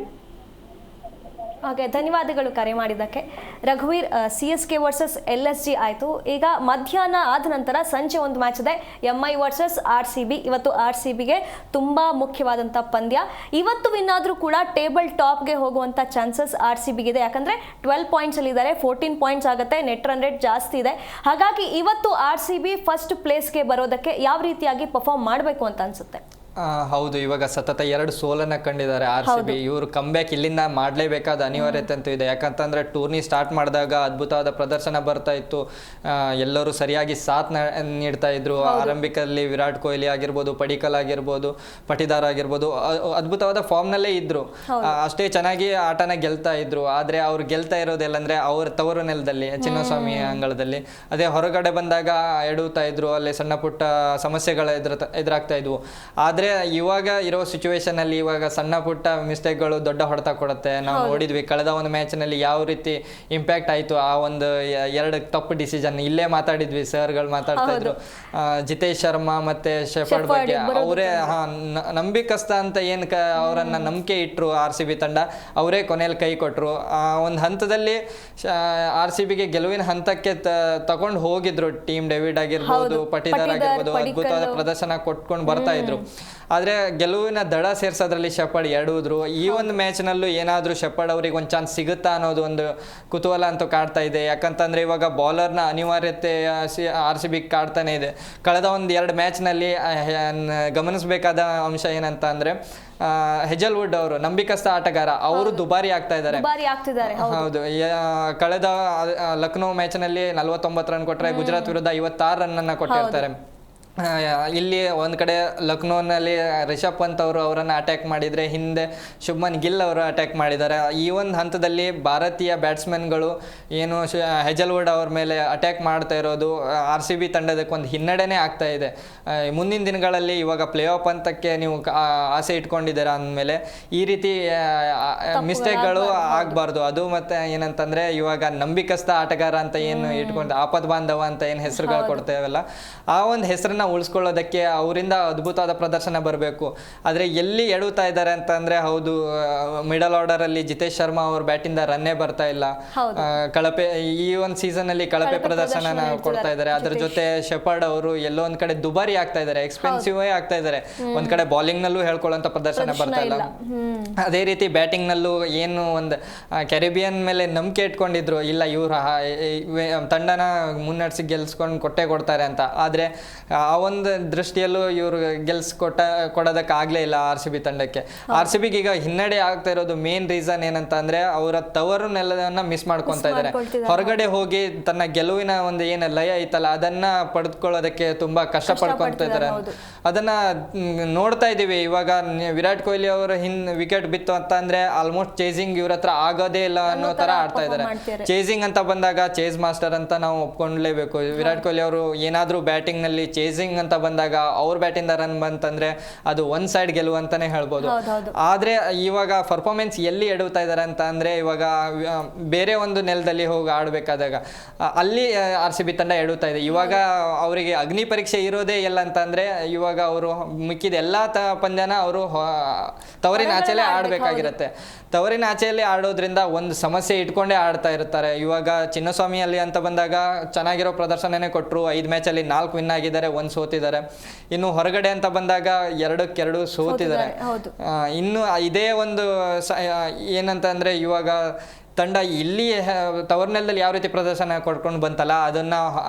ಓಕೆ, ಧನ್ಯವಾದಗಳು ಕರೆ ಮಾಡಿದ್ದಕ್ಕೆ. ರಘುವೀರ್, C S K versus L S G ಆಯಿತು. ಈಗ ಮಧ್ಯಾಹ್ನ ಆದ ನಂತರ ಸಂಜೆ ಒಂದು ಮ್ಯಾಚ್ ಇದೆ, MI versus R C B. ಇವತ್ತು ಆರ್ ಸಿ ಬಿಗೆ ತುಂಬ ಮುಖ್ಯವಾದಂಥ ಪಂದ್ಯ. ಇವತ್ತು ವಿನ್ ಆದರೂ ಕೂಡ ಟೇಬಲ್ ಟಾಪ್ಗೆ ಹೋಗುವಂಥ ಚಾನ್ಸಸ್ ಆರ್ ಸಿ ಬಿಗಿದೆ. ಯಾಕಂದರೆ 12 ಪಾಯಿಂಟ್ಸಲ್ಲಿ ಇದ್ದಾರೆ, 14 ಪಾಯಿಂಟ್ಸ್ ಆಗುತ್ತೆ, ನೆಟ್ ರನ್ ರೇಟ್ ಜಾಸ್ತಿ ಇದೆ. ಹಾಗಾಗಿ ಇವತ್ತು ಆರ್ ಸಿ ಬಿ ಫಸ್ಟ್ ಪ್ಲೇಸ್ಗೆ ಬರೋದಕ್ಕೆ ಯಾವ ರೀತಿಯಾಗಿ ಪರ್ಫಾರ್ಮ್ ಮಾಡಬೇಕು ಅಂತ ಅನಿಸುತ್ತೆ? ಹೌದು, ಇವಾಗ ಸತತ 2 ಸೋಲನ್ನ ಕಂಡಿದ್ದಾರೆ ಆರ್ ಸಿ ಬಿ. ಇವರು ಕಮ್ಬ್ಯಾಕ್ ಇಲ್ಲಿಂದ ಮಾಡಲೇಬೇಕಾದ ಅನಿವಾರ್ಯತೆ ಅಂತೂ ಇದೆ. ಯಾಕಂತಂದ್ರೆ ಟೂರ್ನಿ ಸ್ಟಾರ್ಟ್ ಮಾಡಿದಾಗ ಅದ್ಭುತವಾದ ಪ್ರದರ್ಶನ ಬರ್ತಾ ಇತ್ತು, ಎಲ್ಲರೂ ಸರಿಯಾಗಿ ಸಾಥ್ ನೀಡ್ತಾ ಇದ್ರು. ಆರಂಭಿಕಲ್ಲಿ ವಿರಾಟ್ ಕೊಹ್ಲಿ ಆಗಿರ್ಬೋದು, ಪಡಿಕಲ್ ಆಗಿರ್ಬೋದು, ಪಟಿದಾರ್ ಆಗಿರ್ಬೋದು, ಅದ್ಭುತವಾದ ಫಾರ್ಮ್ನಲ್ಲೇ ಇದ್ರು. ಅಷ್ಟೇ ಚೆನ್ನಾಗಿ ಆಟನ ಗೆಲ್ತಾ ಇದ್ರು. ಆದ್ರೆ ಅವ್ರು ಗೆಲ್ತಾ ಇರೋದೆಲ್ಲಂದ್ರೆ ಅವ್ರ ತವರು ನೆಲದಲ್ಲಿ, ಚಿನ್ನಸ್ವಾಮಿ ಅಂಗಳದಲ್ಲಿ. ಅದೇ ಹೊರಗಡೆ ಬಂದಾಗ ಎಡುತ್ತಾ ಇದ್ರು, ಅಲ್ಲಿ ಸಣ್ಣ ಪುಟ್ಟ ಸಮಸ್ಯೆಗಳು ಎದುರಾಗ್ತಾ ಇದ್ವು. ಆದ್ರೆ ಇವಾಗ ಇರೋ ಸಿಚುವೇಶನ್ ಅಲ್ಲಿ ಇವಾಗ ಸಣ್ಣ ಪುಟ್ಟ ಮಿಸ್ಟೇಕ್ಗಳು ದೊಡ್ಡ ಹೊಡೆತ ಕೊಡುತ್ತೆ. ನಾವು ನೋಡಿದ್ವಿ ಕಳೆದ ಒಂದು ಮ್ಯಾಚ್ ನಲ್ಲಿ ಯಾವ ರೀತಿ ಇಂಪ್ಯಾಕ್ಟ್ ಆಯ್ತು ಆ ಒಂದು 2 ತಪ್ಪು ಡಿಸಿಷನ್. ಇಲ್ಲೇ ಮಾತಾಡಿದ್ವಿ, ಸರ್ಗಳು ಮಾತಾಡ್ತಾ ಇದ್ರು ಜಿತೇಶ್ ಶರ್ಮಾ ಮತ್ತೆ ಶೆಫರ್ಡ್ ಬಗ್ಗೆ. ಅವರೇ ನಂಬಿಕಸ್ತ ಅಂತ ಏನ್ ಅವರನ್ನ ನಂಬಿಕೆ ಇಟ್ರು ಆರ್ ಸಿ ಬಿ ತಂಡ, ಅವರೇ ಕೊನೆಯಲ್ಲಿ ಕೈ ಕೊಟ್ರು. ಒಂದು ಹಂತದಲ್ಲಿ ಆರ್ ಸಿ ಬಿಗೆ ಗೆಲುವಿನ ಹಂತಕ್ಕೆ ತಗೊಂಡು ಹೋಗಿದ್ರು. ಟೀಮ್ ಡೇವಿಡ್ ಆಗಿರ್ಬೋದು, ಪಟಿದಾರ್ ಆಗಿರ್ಬೋದು, ಅದ್ಭುತವಾದ ಪ್ರದರ್ಶನ ಕೊಟ್ಕೊಂಡು ಬರ್ತಾ ಇದ್ರು. ಆದ್ರೆ ಗೆಲುವಿನ ದಡ ಸೇರ್ಸೋದ್ರಲ್ಲಿ ಶೆಫರ್ಡ್ ಎಡುವುದ್ರು. ಈ ಒಂದು ಮ್ಯಾಚ್ ನಲ್ಲೂ ಏನಾದ್ರೂ ಶೆಫರ್ಡ್ ಅವ್ರಿಗೆ ಒಂದು ಚಾನ್ಸ್ ಸಿಗುತ್ತಾ ಅನ್ನೋದು ಒಂದು ಕುತೂಹಲ ಅಂತೂ ಕಾಡ್ತಾ ಇದೆ. ಯಾಕಂತಂದ್ರೆ ಇವಾಗ ಬೌಲರ್ನ ಅನಿವಾರ್ಯತೆ ಆರ್ ಸಿ ಬಿ ಕಾಡ್ತಾನೆ ಇದೆ. ಕಳೆದ ಒಂದು 2 ಮ್ಯಾಚ್ ನಲ್ಲಿ ಗಮನಿಸಬೇಕಾದ ಅಂಶ ಏನಂತ ಅಂದ್ರೆ ಹೆಜಲ್ವುಡ್ ಅವರು ನಂಬಿಕಸ್ತ ಆಟಗಾರ, ಅವರು ದುಬಾರಿ ಆಗ್ತಾ ಇದ್ದಾರೆ. ಹೌದು, ಕಳೆದ ಲಕ್ನೋ ಮ್ಯಾಚ್ ನಲ್ಲಿ 49 ರನ್ ಕೊಟ್ಟರೆ ಗುಜರಾತ್ ವಿರುದ್ಧ 56 ರನ್ ಅನ್ನ ಕೊಟ್ಟಿರ್ತಾರೆ. ಇಲ್ಲಿ ಒಂದು ಕಡೆ ಲಕ್ನೋನಲ್ಲಿ ರಿಷಬ್ ಪಂತ್ ಅವರು ಅವರನ್ನು ಅಟ್ಯಾಕ್ ಮಾಡಿದರೆ, ಹಿಂದೆ ಶುಭ್ಮನ್ ಗಿಲ್ ಅವರು ಅಟ್ಯಾಕ್ ಮಾಡಿದ್ದಾರೆ. ಈ ಒಂದು ಹಂತದಲ್ಲಿ ಭಾರತೀಯ ಬ್ಯಾಟ್ಸ್ಮನ್ಗಳು ಏನು ಹೆಜಲ್ವುಡ್ ಅವ್ರ ಮೇಲೆ ಅಟ್ಯಾಕ್ ಮಾಡ್ತಾ ಇರೋದು ಆರ್ ಸಿ ಬಿ ತಂಡದಕ್ಕೆ ಒಂದು ಹಿನ್ನಡೆನೇ ಆಗ್ತಾ ಇದೆ. ಮುಂದಿನ ದಿನಗಳಲ್ಲಿ ಇವಾಗ ಪ್ಲೇ ಆಫ್ ಹಂತಕ್ಕೆ ನೀವು ಆಸೆ ಇಟ್ಕೊಂಡಿದ್ದೀರಾ ಅಂದಮೇಲೆ ಈ ರೀತಿ ಮಿಸ್ಟೇಕ್ಗಳು ಆಗಬಾರ್ದು. ಅದು ಮತ್ತೆ ಏನಂತಂದರೆ ಇವಾಗ ನಂಬಿಕಸ್ತ ಆಟಗಾರ ಅಂತ ಏನು ಇಟ್ಕೊಂಡು ಆಪದ್ ಬಾಂಧವ ಅಂತ ಏನು ಹೆಸರುಗಳು ಕೊಡ್ತೇವಲ್ಲ, ಆ ಒಂದು ಹೆಸರನ್ನ ಉಳಿಸ್ಕೊಳ್ಳೋದಕ್ಕೆ ಅವರಿಂದ ಅದ್ಭುತವಾದ ಪ್ರದರ್ಶನ ಬರಬೇಕು. ಆದರೆ ಎಲ್ಲಿ ಎಡುತ್ತಾ ಇದ್ದಾರೆ ಅಂತಂದ್ರೆ, ಹೌದು, ಮಿಡಲ್ ಆರ್ಡರ್ ಅಲ್ಲಿ ಜಿತೇಶ್ ಶರ್ಮಾ ಅವ್ರ ಬ್ಯಾಟಿಂದ ರನ್ನೇ ಬರ್ತಾ ಇಲ್ಲ. ಕಳಪೆ ಈ ಒಂದು ಸೀಸನ್ ಅಲ್ಲಿ ಕಳಪೆ ಪ್ರದರ್ಶನ ಕೊಡ್ತಾ ಇದ್ದಾರೆ. ಅದ್ರ ಜೊತೆ ಶೆಫರ್ಡ್ ಅವರು ಎಲ್ಲೋ ಒಂದ್ ಕಡೆ ದುಬಾರಿ ಆಗ್ತಾ ಇದ್ದಾರೆ, ಎಕ್ಸ್ಪೆನ್ಸಿವ್ ಆಗ್ತಾ ಇದ್ದಾರೆ. ಒಂದ್ ಕಡೆ ಬೌಲಿಂಗ್ ನಲ್ಲೂ ಹೇಳ್ಕೊಳ್ಳುವಂತ ಪ್ರದರ್ಶನ ಬರ್ತಾ ಇಲ್ಲ. ಅದೇ ರೀತಿ ಬ್ಯಾಟಿಂಗ್ ನಲ್ಲೂ ಏನು ಒಂದು ಕ್ಯಾರಿಬಿಯನ್ ಮೇಲೆ ನಂಬಿಕೆ ಇಟ್ಕೊಂಡಿದ್ರು, ಇಲ್ಲ ಇವ್ರು ತಂಡನ ಮುನ್ನಡೆಸಿ ಗೆಲ್ಸ್ಕೊಂಡು ಕೊಡ್ತಾರೆ ಅಂತ. ಆದ್ರೆ ಆ ಒಂದು ದೃಷ್ಟಿಯಲ್ಲೂ ಇವರು ಕೊಡೋದಕ್ಕಾಗಲೇ ಇಲ್ಲ ಆರ್ ಸಿ ಬಿ ತಂಡಕ್ಕೆ. ಆರ್ ಸಿ ಬಿಗೆ ಈಗ ಹಿನ್ನಡೆ ಆಗ್ತಾ ಇರೋದು ಮೇನ್ ರೀಸನ್ ಏನಂತ ಅಂದ್ರೆ, ಅವರ ತವರು ನೆಲವನ್ನ ಮಿಸ್ ಮಾಡ್ಕೊಂತ ಇದ್ದಾರೆ. ಹೊರಗಡೆ ಹೋಗಿ ತನ್ನ ಗೆಲುವಿನ ಒಂದು ಏನು ಲಯ ಐತಲ್ಲ ಅದನ್ನ ಪಡೆದುಕೊಳ್ಳೋದಕ್ಕೆ ತುಂಬಾ ಕಷ್ಟ ಪಡ್ಕೊಂತ ಇದ್ದಾರೆ. ಅದನ್ನ ನೋಡ್ತಾ ಇದೀವಿ. ಇವಾಗ ವಿರಾಟ್ ಕೊಹ್ಲಿ ಅವರು ವಿಕೆಟ್ ಬಿತ್ತು ಅಂತ ಅಂದ್ರೆ ಆಲ್ಮೋಸ್ಟ್ ಚೇಸಿಂಗ್ ಇವ್ರ ಹತ್ರ ಆಗೋದೇ ಇಲ್ಲ ಅನ್ನೋ ತರ ಆಡ್ತಾ ಇದ್ದಾರೆ. ಚೇಸಿಂಗ್ ಅಂತ ಬಂದಾಗ ಚೇಸ್ ಮಾಸ್ಟರ್ ಅಂತ ನಾವು ಒಪ್ಕೊಂಡ್ಲೇಬೇಕು. ವಿರಾಟ್ ಕೊಹ್ಲಿ ಅವರು ಏನಾದ್ರೂ ಬ್ಯಾಟಿಂಗ್ ನಲ್ಲಿ ಚೇಸಿಂಗ್ ಅಂತ ಬಂದಾಗ ಅವ್ರ ಬ್ಯಾಟಿಂದ ರನ್ ಬಂತಂದ್ರೆ ಅದು ಒನ್ ಸೈಡ್ ಗೆಲುವು ಅಂತಾನೆ ಹೇಳ್ಬೋದು. ಆದ್ರೆ ಇವಾಗ ಪರ್ಫಾರ್ಮೆನ್ಸ್ ಎಲ್ಲಿ ಎಡುತ್ತಾ ಇದಾರೆ ಅಂತ ಅಂದ್ರೆ, ಇವಾಗ ಬೇರೆ ಒಂದು ನೆಲದಲ್ಲಿ ಹೋಗಿ ಆಡ್ಬೇಕಾದಾಗ ಅಲ್ಲಿ ಆರ್ ಸಿ ಬಿ ತಂಡ ಎಡುತ್ತಾ ಇದೆ. ಇವಾಗ ಅವರಿಗೆ ಅಗ್ನಿ ಪರೀಕ್ಷೆ ಇರೋದೇ ಎಲ್ಲ ಅಂತ ಅಂದ್ರೆ, ಇವಾಗ ಅವರು ಮಿಕ್ಕಿದ ಎಲ್ಲಾ ಪಂದ್ಯನ ಅವರು ತವರಿನ ಆಚೆಲೆ ಆಡ್ಬೇಕಾಗಿರತ್ತೆ. ತವರಿನ ಆಚೆಯಲ್ಲಿ ಆಡೋದ್ರಿಂದ ಒಂದು ಸಮಸ್ಯೆ ಇಟ್ಕೊಂಡೇ ಆಡ್ತಾ ಇರ್ತಾರೆ. ಇವಾಗ ಚಿನ್ನಸ್ವಾಮಿಯಲ್ಲಿ ಅಂತ ಬಂದಾಗ ಚೆನ್ನಾಗಿರೋ ಪ್ರದರ್ಶನನೇ ಕೊಟ್ಟರು. 5 ಮ್ಯಾಚಲ್ಲಿ 4 ವಿನ್ ಆಗಿದ್ದಾರೆ, 1 ಸೋತಿದ್ದಾರೆ. ಇನ್ನು ಹೊರಗಡೆ ಅಂತ ಬಂದಾಗ 2-2 ಸೋತಿದ್ದಾರೆ. ಇನ್ನು ಇದೇ ಒಂದು ಏನಂತ ಅಂದ್ರೆ, ಇವಾಗ ತಂಡ ಇಲ್ಲಿ ತವರಿನಲ್ಲಿ ಯಾವ ರೀತಿ ಪ್ರದರ್ಶನ ಕೊಟ್ಕೊಂಡು ಬಂತಲ್ಲ, ಅದನ್ನ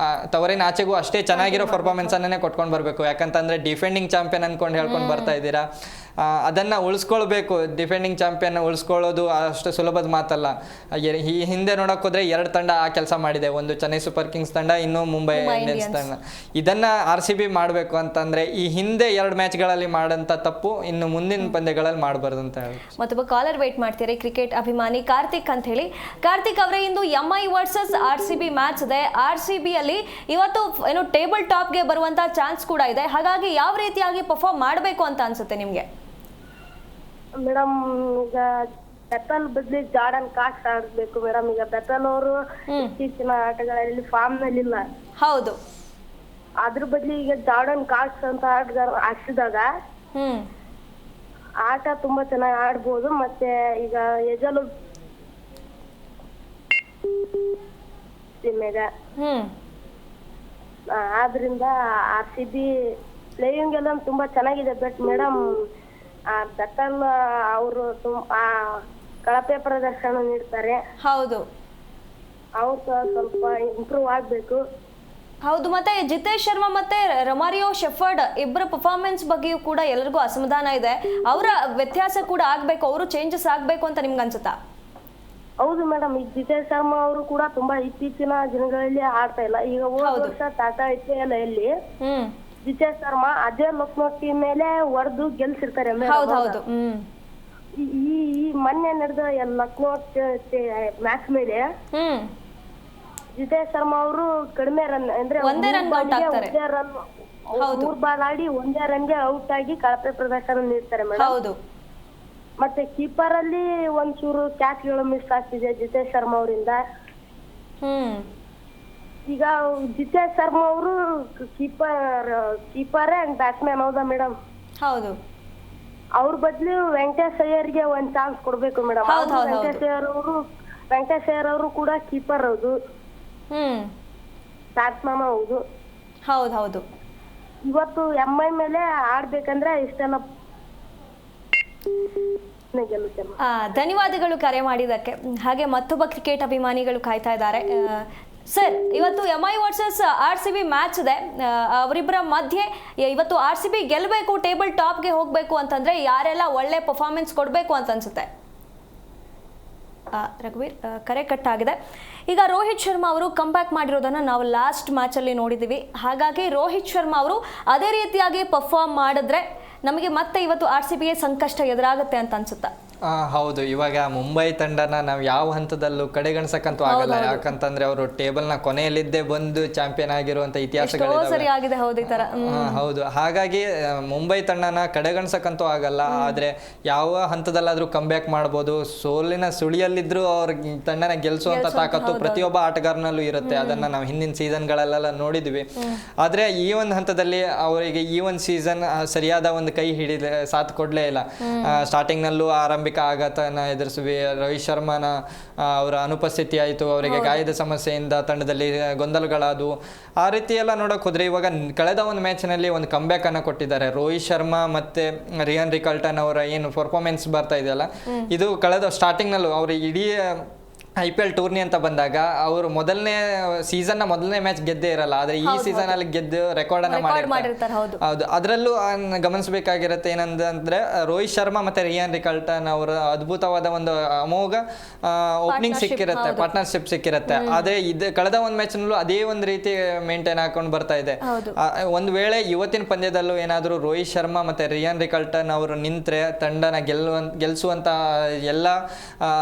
ತವರಿನ ಆಚೆಗೂ ಅಷ್ಟೇ ಚೆನ್ನಾಗಿರೋ ಪರ್ಫಾರ್ಮೆನ್ಸ್ ಅನ್ನೇ ಕೊಟ್ಕೊಂಡು ಬರಬೇಕು. ಯಾಕಂತಂದ್ರೆ ಡಿಫೆಂಡಿಂಗ್ ಚಾಂಪಿಯನ್ ಅನ್ಕೊಂಡು ಹೇಳ್ಕೊಂಡು ಬರ್ತಾ ಇದ್ದೀರಾ, ಅದನ್ನ ಉಳಿಸ್ಕೊಳ್ಬೇಕು. ಡಿಫೆಂಡಿಂಗ್ ಚಾಂಪಿಯನ್ ಉಳಿಸ್ಕೊಳ್ಳೋದು ಅಷ್ಟು ಸುಲಭದ ಮಾತಲ್ಲ. ಈ ಹಿಂದೆ ನೋಡಕ್ ಹೋದ್ರೆ 2 ತಂಡ ಆ ಕೆಲಸ ಮಾಡಿದೆ, ಒಂದು ಚೆನ್ನೈ ಸೂಪರ್ ಕಿಂಗ್ಸ್ ತಂಡ, ಇನ್ನು ಮುಂಬೈ ಇಂಡಿಯನ್ಸ್ ತಂಡ. ಇದನ್ನ ಆರ್ ಸಿ ಬಿ ಮಾಡಬೇಕು ಅಂತಂದ್ರೆ ಈ ಹಿಂದೆ 2 ಮ್ಯಾಚ್ಗಳಲ್ಲಿ ಮಾಡಂತ ತಪ್ಪು ಇನ್ನು ಮುಂದಿನ ಪಂದ್ಯಗಳಲ್ಲಿ ಮಾಡಬಾರ್ದು ಅಂತ ಹೇಳಿ. ಮತ್ತೊಬ್ಬ ಕಾಲರ್ ವೇಟ್ ಮಾಡ್ತೀರಿ, ಕ್ರಿಕೆಟ್ ಅಭಿಮಾನಿ ಕಾರ್ತಿಕ್ ಅಂತ ಹೇಳಿ. ಕಾರ್ತಿಕ್ ಅವರೇ, ಇಂದು MI versus R C B match ಇದೆ. ಆರ್ ಸಿ ಬಿ ಅಲ್ಲಿ ಇವತ್ತು ಏನು ಟೇಬಲ್ ಟಾಪ್ಗೆ ಬರುವಂತ ಚಾನ್ಸ್ ಕೂಡ ಇದೆ. ಹಾಗಾಗಿ ಯಾವ ರೀತಿಯಾಗಿ ಪರ್ಫಾರ್ಮ್ ಮಾಡಬೇಕು ಅಂತ ಅನ್ಸುತ್ತೆ ನಿಮ್ಗೆ? ಮೇಡಮ್ ಈಗ ಬೆತ್ತಲ್ ಬದ್ಲಿ ಜಾರ್ಡನ್ ಕಾಸ್ಟ್ ಆಡ್ಬೇಕು ಮೇಡಮ್. ಈಗ ಬೆತ್ತಲ್ ಅವರು ಇತ್ತೀಚಿನ ಆಟಗಳಲ್ಲಿ ಫಾರ್ಮ್ ನಲ್ಲಿ ಇಲ್ಲ. ಹೌದು. ಅದ್ರ ಬದ್ಲಿ ಈಗ ಜಾರ್ಡನ್ ಕಾಸ್ಟ್ ಅಂತ ಆಟಗಾರ ಹಾಕ್ಸಿದಾಗ ಆಟ ತುಂಬಾ ಚೆನ್ನಾಗಿ ಆಡ್ಬೋದು. ಮತ್ತೆ ಈಗ ಎಜಲು ಆದ್ರಿಂದ RCB ಪ್ಲೇಯಿಂಗ್ ಎಲ್ಲ ತುಂಬಾ ಚೆನ್ನಾಗಿದೆ. ಬಟ್ ಮೇಡಮ್ ಬೆತ್ತಲ್ ಅವರು ಕಳಪೆ ಪ್ರದರ್ಶನ ನೀಡ್ತಾರೆ. ಹೌದು. ಅವ್ರು ಸ್ವಲ್ಪ ಇಂಪ್ರೂವ್ ಆಗ್ಬೇಕು. ಹೌದು. ಮತ್ತೆ ಜಿತೇಶ್ ಶರ್ಮಾ ಮತ್ತೆ ರೊಮಾರಿಯೋ ಶೆಫರ್ಡ್ ಇಬ್ಬರ ಪರ್ಫಾರ್ಮೆನ್ಸ್ ಬಗ್ಗೆಯೂ ಕೂಡ ಎಲ್ಲರಿಗೂ ಅಸಮಾಧಾನ ಇದೆ. ಅವರ ವ್ಯತ್ಯಾಸ ಕೂಡ ಆಗ್ಬೇಕು, ಅವರು ಚೇಂಜಸ್ ಆಗ್ಬೇಕು ಅಂತ ನಿಮ್ಗೆ ಅನ್ಸುತ್ತಾ? ಹೌದು ಮೇಡಮ್. ಈಗ ಜಿತೇಶ್ ಶರ್ಮಾ ಅವರು ಕೂಡ ತುಂಬಾ ಇತ್ತೀಚಿನ ದಿನಗಳಲ್ಲಿ ಆಡ್ತಾ ಇಲ್ಲ. ಈಗ ಹೋದ ವರ್ಷ ಟಾಟಾ IPL ಅಲ್ಲಿ ಜಿತೇಶ್ ಶರ್ಮಾ ಅಜಯ್ ಲಕ್ನೋ ಟೀಮ್ ಮೇಲೆ ಹೊಡೆದು ಗೆಲ್ಸಿರ್ತಾರೆ. ಈ ಮೊನ್ನೆ ನಡೆದ ಲಕ್ನೋ ಮ್ಯಾಚ್ ಮೇಲೆ ಜಿತೇಶ್ ಶರ್ಮಾ ಅವರು ಕಡಿಮೆ ರನ್ ಅಂದ್ರೆ ಮೂರ್ ಬಾಲ್ ಆಡಿ ಒಂದೇ ರನ್ಗೆ ಔಟ್ ಆಗಿ ಕಳಪೆ ಪ್ರದರ್ಶನ ನೀಡ್ತಾರೆ ಮೇಡಮ್. ಮತ್ತೆ ಕೀಪರ್ ಅಲ್ಲಿ ಒಂಚೂರು ಕ್ಯಾಚ್ಗಳು ಮಿಸ್ ಆಗ್ತಿದೆ ಜಿತೇಶ್ ಶರ್ಮಾ ಅವರಿಂದ. ಈಗ ಜಿತೇಶ್ ಶರ್ಮಾ ಅವರು ಕೀಪರ್ ಅಂಡ್ ಬ್ಯಾಟ್ಸ್ಮನ್ ಹೌದಾ ಮೇಡಮ್? ಹೌದು. ಅವ್ರ ಬದ್ಲು ವೆಂಕಟೇಶ್ ಅಯ್ಯರ್ಗೆ ಒಂದ್ ಚಾನ್ಸ್ ಕೊಡ್ಬೇಕು ಮೇಡಮ್. ವೆಂಕಟೇಶ್ ಅಯ್ಯರ್ ಅವರು ಕೂಡ ಕೀಪರ್ ಹೌದು, ಬ್ಯಾಟ್ಸ್ಮನ್ ಹೌದು. ಹೌದು. ಇವತ್ತು MI ಮೇಲೆ ಆಡ್ಬೇಕಂದ್ರೆ ಇಷ್ಟೆಲ್ಲ ಧನ್ಯವಾದಗಳು ಕರೆ ಮಾಡಿದ್ದಕ್ಕೆ. ಹಾಗೆ ಮತ್ತೊಬ್ಬ ಕ್ರಿಕೆಟ್ ಅಭಿಮಾನಿಗಳು ಕಾಯ್ತಾ ಇದ್ದಾರೆ. ಸರ್, ಇವತ್ತು MI ವರ್ಸಸ್ RCB ಮ್ಯಾಚ್ ಇದೆ. ಅವರಿಬ್ಬರ ಮಧ್ಯೆ ಇವತ್ತು RCB ಗೆಲ್ಲಬೇಕು, ಟೇಬಲ್ ಟಾಪ್ಗೆ ಹೋಗಬೇಕು ಅಂತಂದ್ರೆ ಯಾರೆಲ್ಲ ಒಳ್ಳೆ ಪರ್ಫಾರ್ಮೆನ್ಸ್ ಕೊಡಬೇಕು ಅಂತ ಅನ್ಸುತ್ತೆ? ರಘುವೀರ್, ಕರೆ ಕಟ್ ಆಗಿದೆ. ಈಗ ರೋಹಿತ್ ಶರ್ಮಾ ಅವರು ಕಂಬ್ಯಾಕ್ ಮಾಡಿರೋದನ್ನು ನಾವು ಲಾಸ್ಟ್ ಮ್ಯಾಚಲ್ಲಿ ನೋಡಿದ್ದೀವಿ. ಹಾಗಾಗಿ ರೋಹಿತ್ ಶರ್ಮಾ ಅವರು ಅದೇ ರೀತಿಯಾಗಿ ಪರ್ಫಾರ್ಮ್ ಮಾಡಿದ್ರೆ ನಮಗೆ ಮತ್ತೆ ಇವತ್ತು RCBಗೆ ಸಂಕಷ್ಟ ಎದುರಾಗುತ್ತೆ ಅಂತ ಅನ್ಸುತ್ತಾ? ಹೌದು. ಇವಾಗ ಮುಂಬೈ ತಂಡನ ನಾವು ಯಾವ ಹಂತದಲ್ಲೂ ಕಡೆಗಣಿಸಕ್ಕಂತೂ ಆಗಲ್ಲ. ಯಾಕಂತಂದ್ರೆ ಅವರು ಟೇಬಲ್ನ ಕೊನೆಯಲ್ಲಿದ್ದೇ ಬಂದು ಚಾಂಪಿಯನ್ ಆಗಿರುವಂತ ಇತಿಹಾಸಗಳಿದೆ. ಹೌದು. ಹಾಗಾಗಿ ಮುಂಬೈ ತಂಡನ ಕಡೆಗಣಿಸಕ್ಕಂತೂ ಆಗಲ್ಲ. ಆದ್ರೆ ಯಾವ ಹಂತದಲ್ಲಾದ್ರೂ ಕಂಬ್ಯಾಕ್ ಮಾಡ್ಬೋದು. ಸೋಲಿನ ಸುಳಿಯಲ್ಲಿದ್ರು ಅವ್ರ ತಂಡನ ಗೆಲ್ಸುವಂತ ತಾಕತ್ತು ಪ್ರತಿಯೊಬ್ಬ ಆಟಗಾರನಲ್ಲೂ ಇರುತ್ತೆ. ಅದನ್ನ ನಾವು ಹಿಂದಿನ ಸೀಸನ್ಗಳಲ್ಲೆಲ್ಲ ನೋಡಿದ್ವಿ. ಆದ್ರೆ ಈ ಒಂದು ಹಂತದಲ್ಲಿ ಅವರಿಗೆ ಈ ಒಂದು ಸೀಸನ್ ಸರಿಯಾದ ಒಂದು ಕೈ ಹಿಡಿದ ಸಾಥ್ ಕೊಡ್ಲೇ ಇಲ್ಲ. ಸ್ಟಾರ್ಟಿಂಗ್ ನಲ್ಲೂ ಆರಂಭಿಕ ಆಘಾತನ ಎದುರಿಸುವಿ. ರೋಹಿತ್ ಶರ್ಮಾನ ಅವರ ಅನುಪಸ್ಥಿತಿ ಆಯಿತು, ಅವರಿಗೆ ಗಾಯದ ಸಮಸ್ಯೆಯಿಂದ ತಂಡದಲ್ಲಿ ಗೊಂದಲಗಳಾದವು. ಆ ರೀತಿ ಎಲ್ಲ ನೋಡಕ್ ಹೋದ್ರೆ ಇವಾಗ ಕಳೆದ ಒಂದು ಮ್ಯಾಚ್ನಲ್ಲಿ ಒಂದು ಕಂಬ್ಯಾಕ್ ಅನ್ನ ಕೊಟ್ಟಿದ್ದಾರೆ. ರೋಹಿತ್ ಶರ್ಮಾ ಮತ್ತೆ ರಿಯಾನ್ ರಿಕಲ್ಟನ್ ಅವರ ಏನು ಪರ್ಫಾರ್ಮೆನ್ಸ್ ಬರ್ತಾ ಇದೆಯಲ್ಲ, ಇದು ಕಳೆದ ಸ್ಟಾರ್ಟಿಂಗ್ ನಲ್ಲೂ ಅವರು ಇಡೀ IPL ಟೂರ್ನಿ ಅಂತ ಬಂದಾಗ ಅವರು ಮೊದಲನೇ ಮ್ಯಾಚ್ ಗೆದ್ದೇ ಇರಲ್ಲ. ಆದ್ರೆ ಈ ಸೀಸನ್ ಅಲ್ಲಿ ಗೆದ್ದು ರೆಕಾರ್ಡ್ ಅನ್ನ ಮಾಡಿರ್ತಾರೆ. ಹೌದು. ಅದರಲ್ಲೂ ಗಮನಿಸಬೇಕಾಗಿರುತ್ತೆ ಏನಂದ್ರೆ ರೋಹಿತ್ ಶರ್ಮಾ ಮತ್ತೆ ರಿಯಾನ್ ರಿಕಲ್ಟನ್ ಅವರ ಅದ್ಭುತವಾದ ಒಂದು ಅಮೋಘ ಓಪನಿಂಗ್ ಸಿಕ್ಕಿರುತ್ತೆ, ಪಾರ್ಟ್ನರ್ಶಿಪ್ ಸಿಕ್ಕಿರುತ್ತೆ. ಆದ್ರೆ ಇದು ಕಳೆದ ಒಂದು ಮ್ಯಾಚ್ ನಲ್ಲೂ ಅದೇ ಒಂದು ರೀತಿ ಮೇಂಟೈನ್ ಹಾಕೊಂಡು ಬರ್ತಾ ಇದೆ. ಒಂದು ವೇಳೆ ಇವತ್ತಿನ ಪಂದ್ಯದಲ್ಲೂ ಏನಾದರೂ ರೋಹಿತ್ ಶರ್ಮಾ ಮತ್ತೆ ರಿಯಾನ್ ರಿಕಲ್ಟನ್ ಅವರು ನಿಂತ್ರೆ ತಂಡನ ಗೆಲ್ಲಿಸುವಂತ ಎಲ್ಲ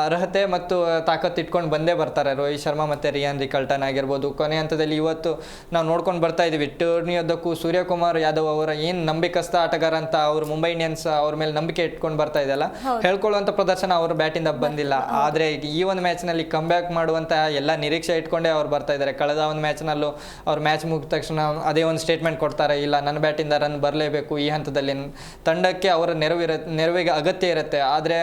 ಅರ್ಹತೆ ಮತ್ತು ತಾಕತ್ತು ಇಟ್ಕೊಂಡು ಬಂದೇ ಬರ್ತಾರೆ. ರೋಹಿತ್ ಶರ್ಮಾ ಮತ್ತೆ ರಿಯಾನ್ ರಿಕಲ್ಟನ್ ಆಗಿರ್ಬೋದು. ಕೊನೆ ಹಂತದಲ್ಲಿ ಇವತ್ತು ನಾವು ನೋಡ್ಕೊಂಡು ಬರ್ತಾ ಇದೀವಿ ಟೂರ್ನಿಯೋದಕ್ಕೂ ಸೂರ್ಯಕುಮಾರ್ ಯಾದವ್ ಅವರ ಏನ್ ನಂಬಿಕಸ್ಥ ಆಟಗಾರ ಅಂತ ಅವ್ರು ಮುಂಬೈ ಇಂಡಿಯನ್ಸ್ ಅವ್ರ ಮೇಲೆ ನಂಬಿಕೆ ಇಟ್ಕೊಂಡು ಬರ್ತಾ ಇದೆಯಲ್ಲ, ಹೇಳ್ಕೊಳ್ಳುವಂತ ಪ್ರದರ್ಶನ ಅವ್ರ ಬ್ಯಾಟಿಂದ ಬಂದಿಲ್ಲ. ಆದ್ರೆ ಈ ಒಂದು ಮ್ಯಾಚ್ ನಲ್ಲಿ ಕಂಬ್ಯಾಕ್ ಮಾಡುವಂತ ಎಲ್ಲ ನಿರೀಕ್ಷೆ ಇಟ್ಕೊಂಡೇ ಅವ್ರು ಬರ್ತಾ ಇದ್ದಾರೆ. ಕಳೆದ ಒಂದು ಮ್ಯಾಚ್ ನಲ್ಲೂ ಅವ್ರು ಮ್ಯಾಚ್ ಮುಗಿದ ತಕ್ಷಣ ಅದೇ ಒಂದು ಸ್ಟೇಟ್ಮೆಂಟ್ ಕೊಡ್ತಾರೆ, ಇಲ್ಲ ನನ್ನ ಬ್ಯಾಟಿಂದ ರನ್ ಬರಲೇಬೇಕು, ಈ ಹಂತದಲ್ಲಿ ತಂಡಕ್ಕೆ ಅವರ ನೆರವಿಗೆ ಅಗತ್ಯ ಇರುತ್ತೆ. ಆದ್ರೆ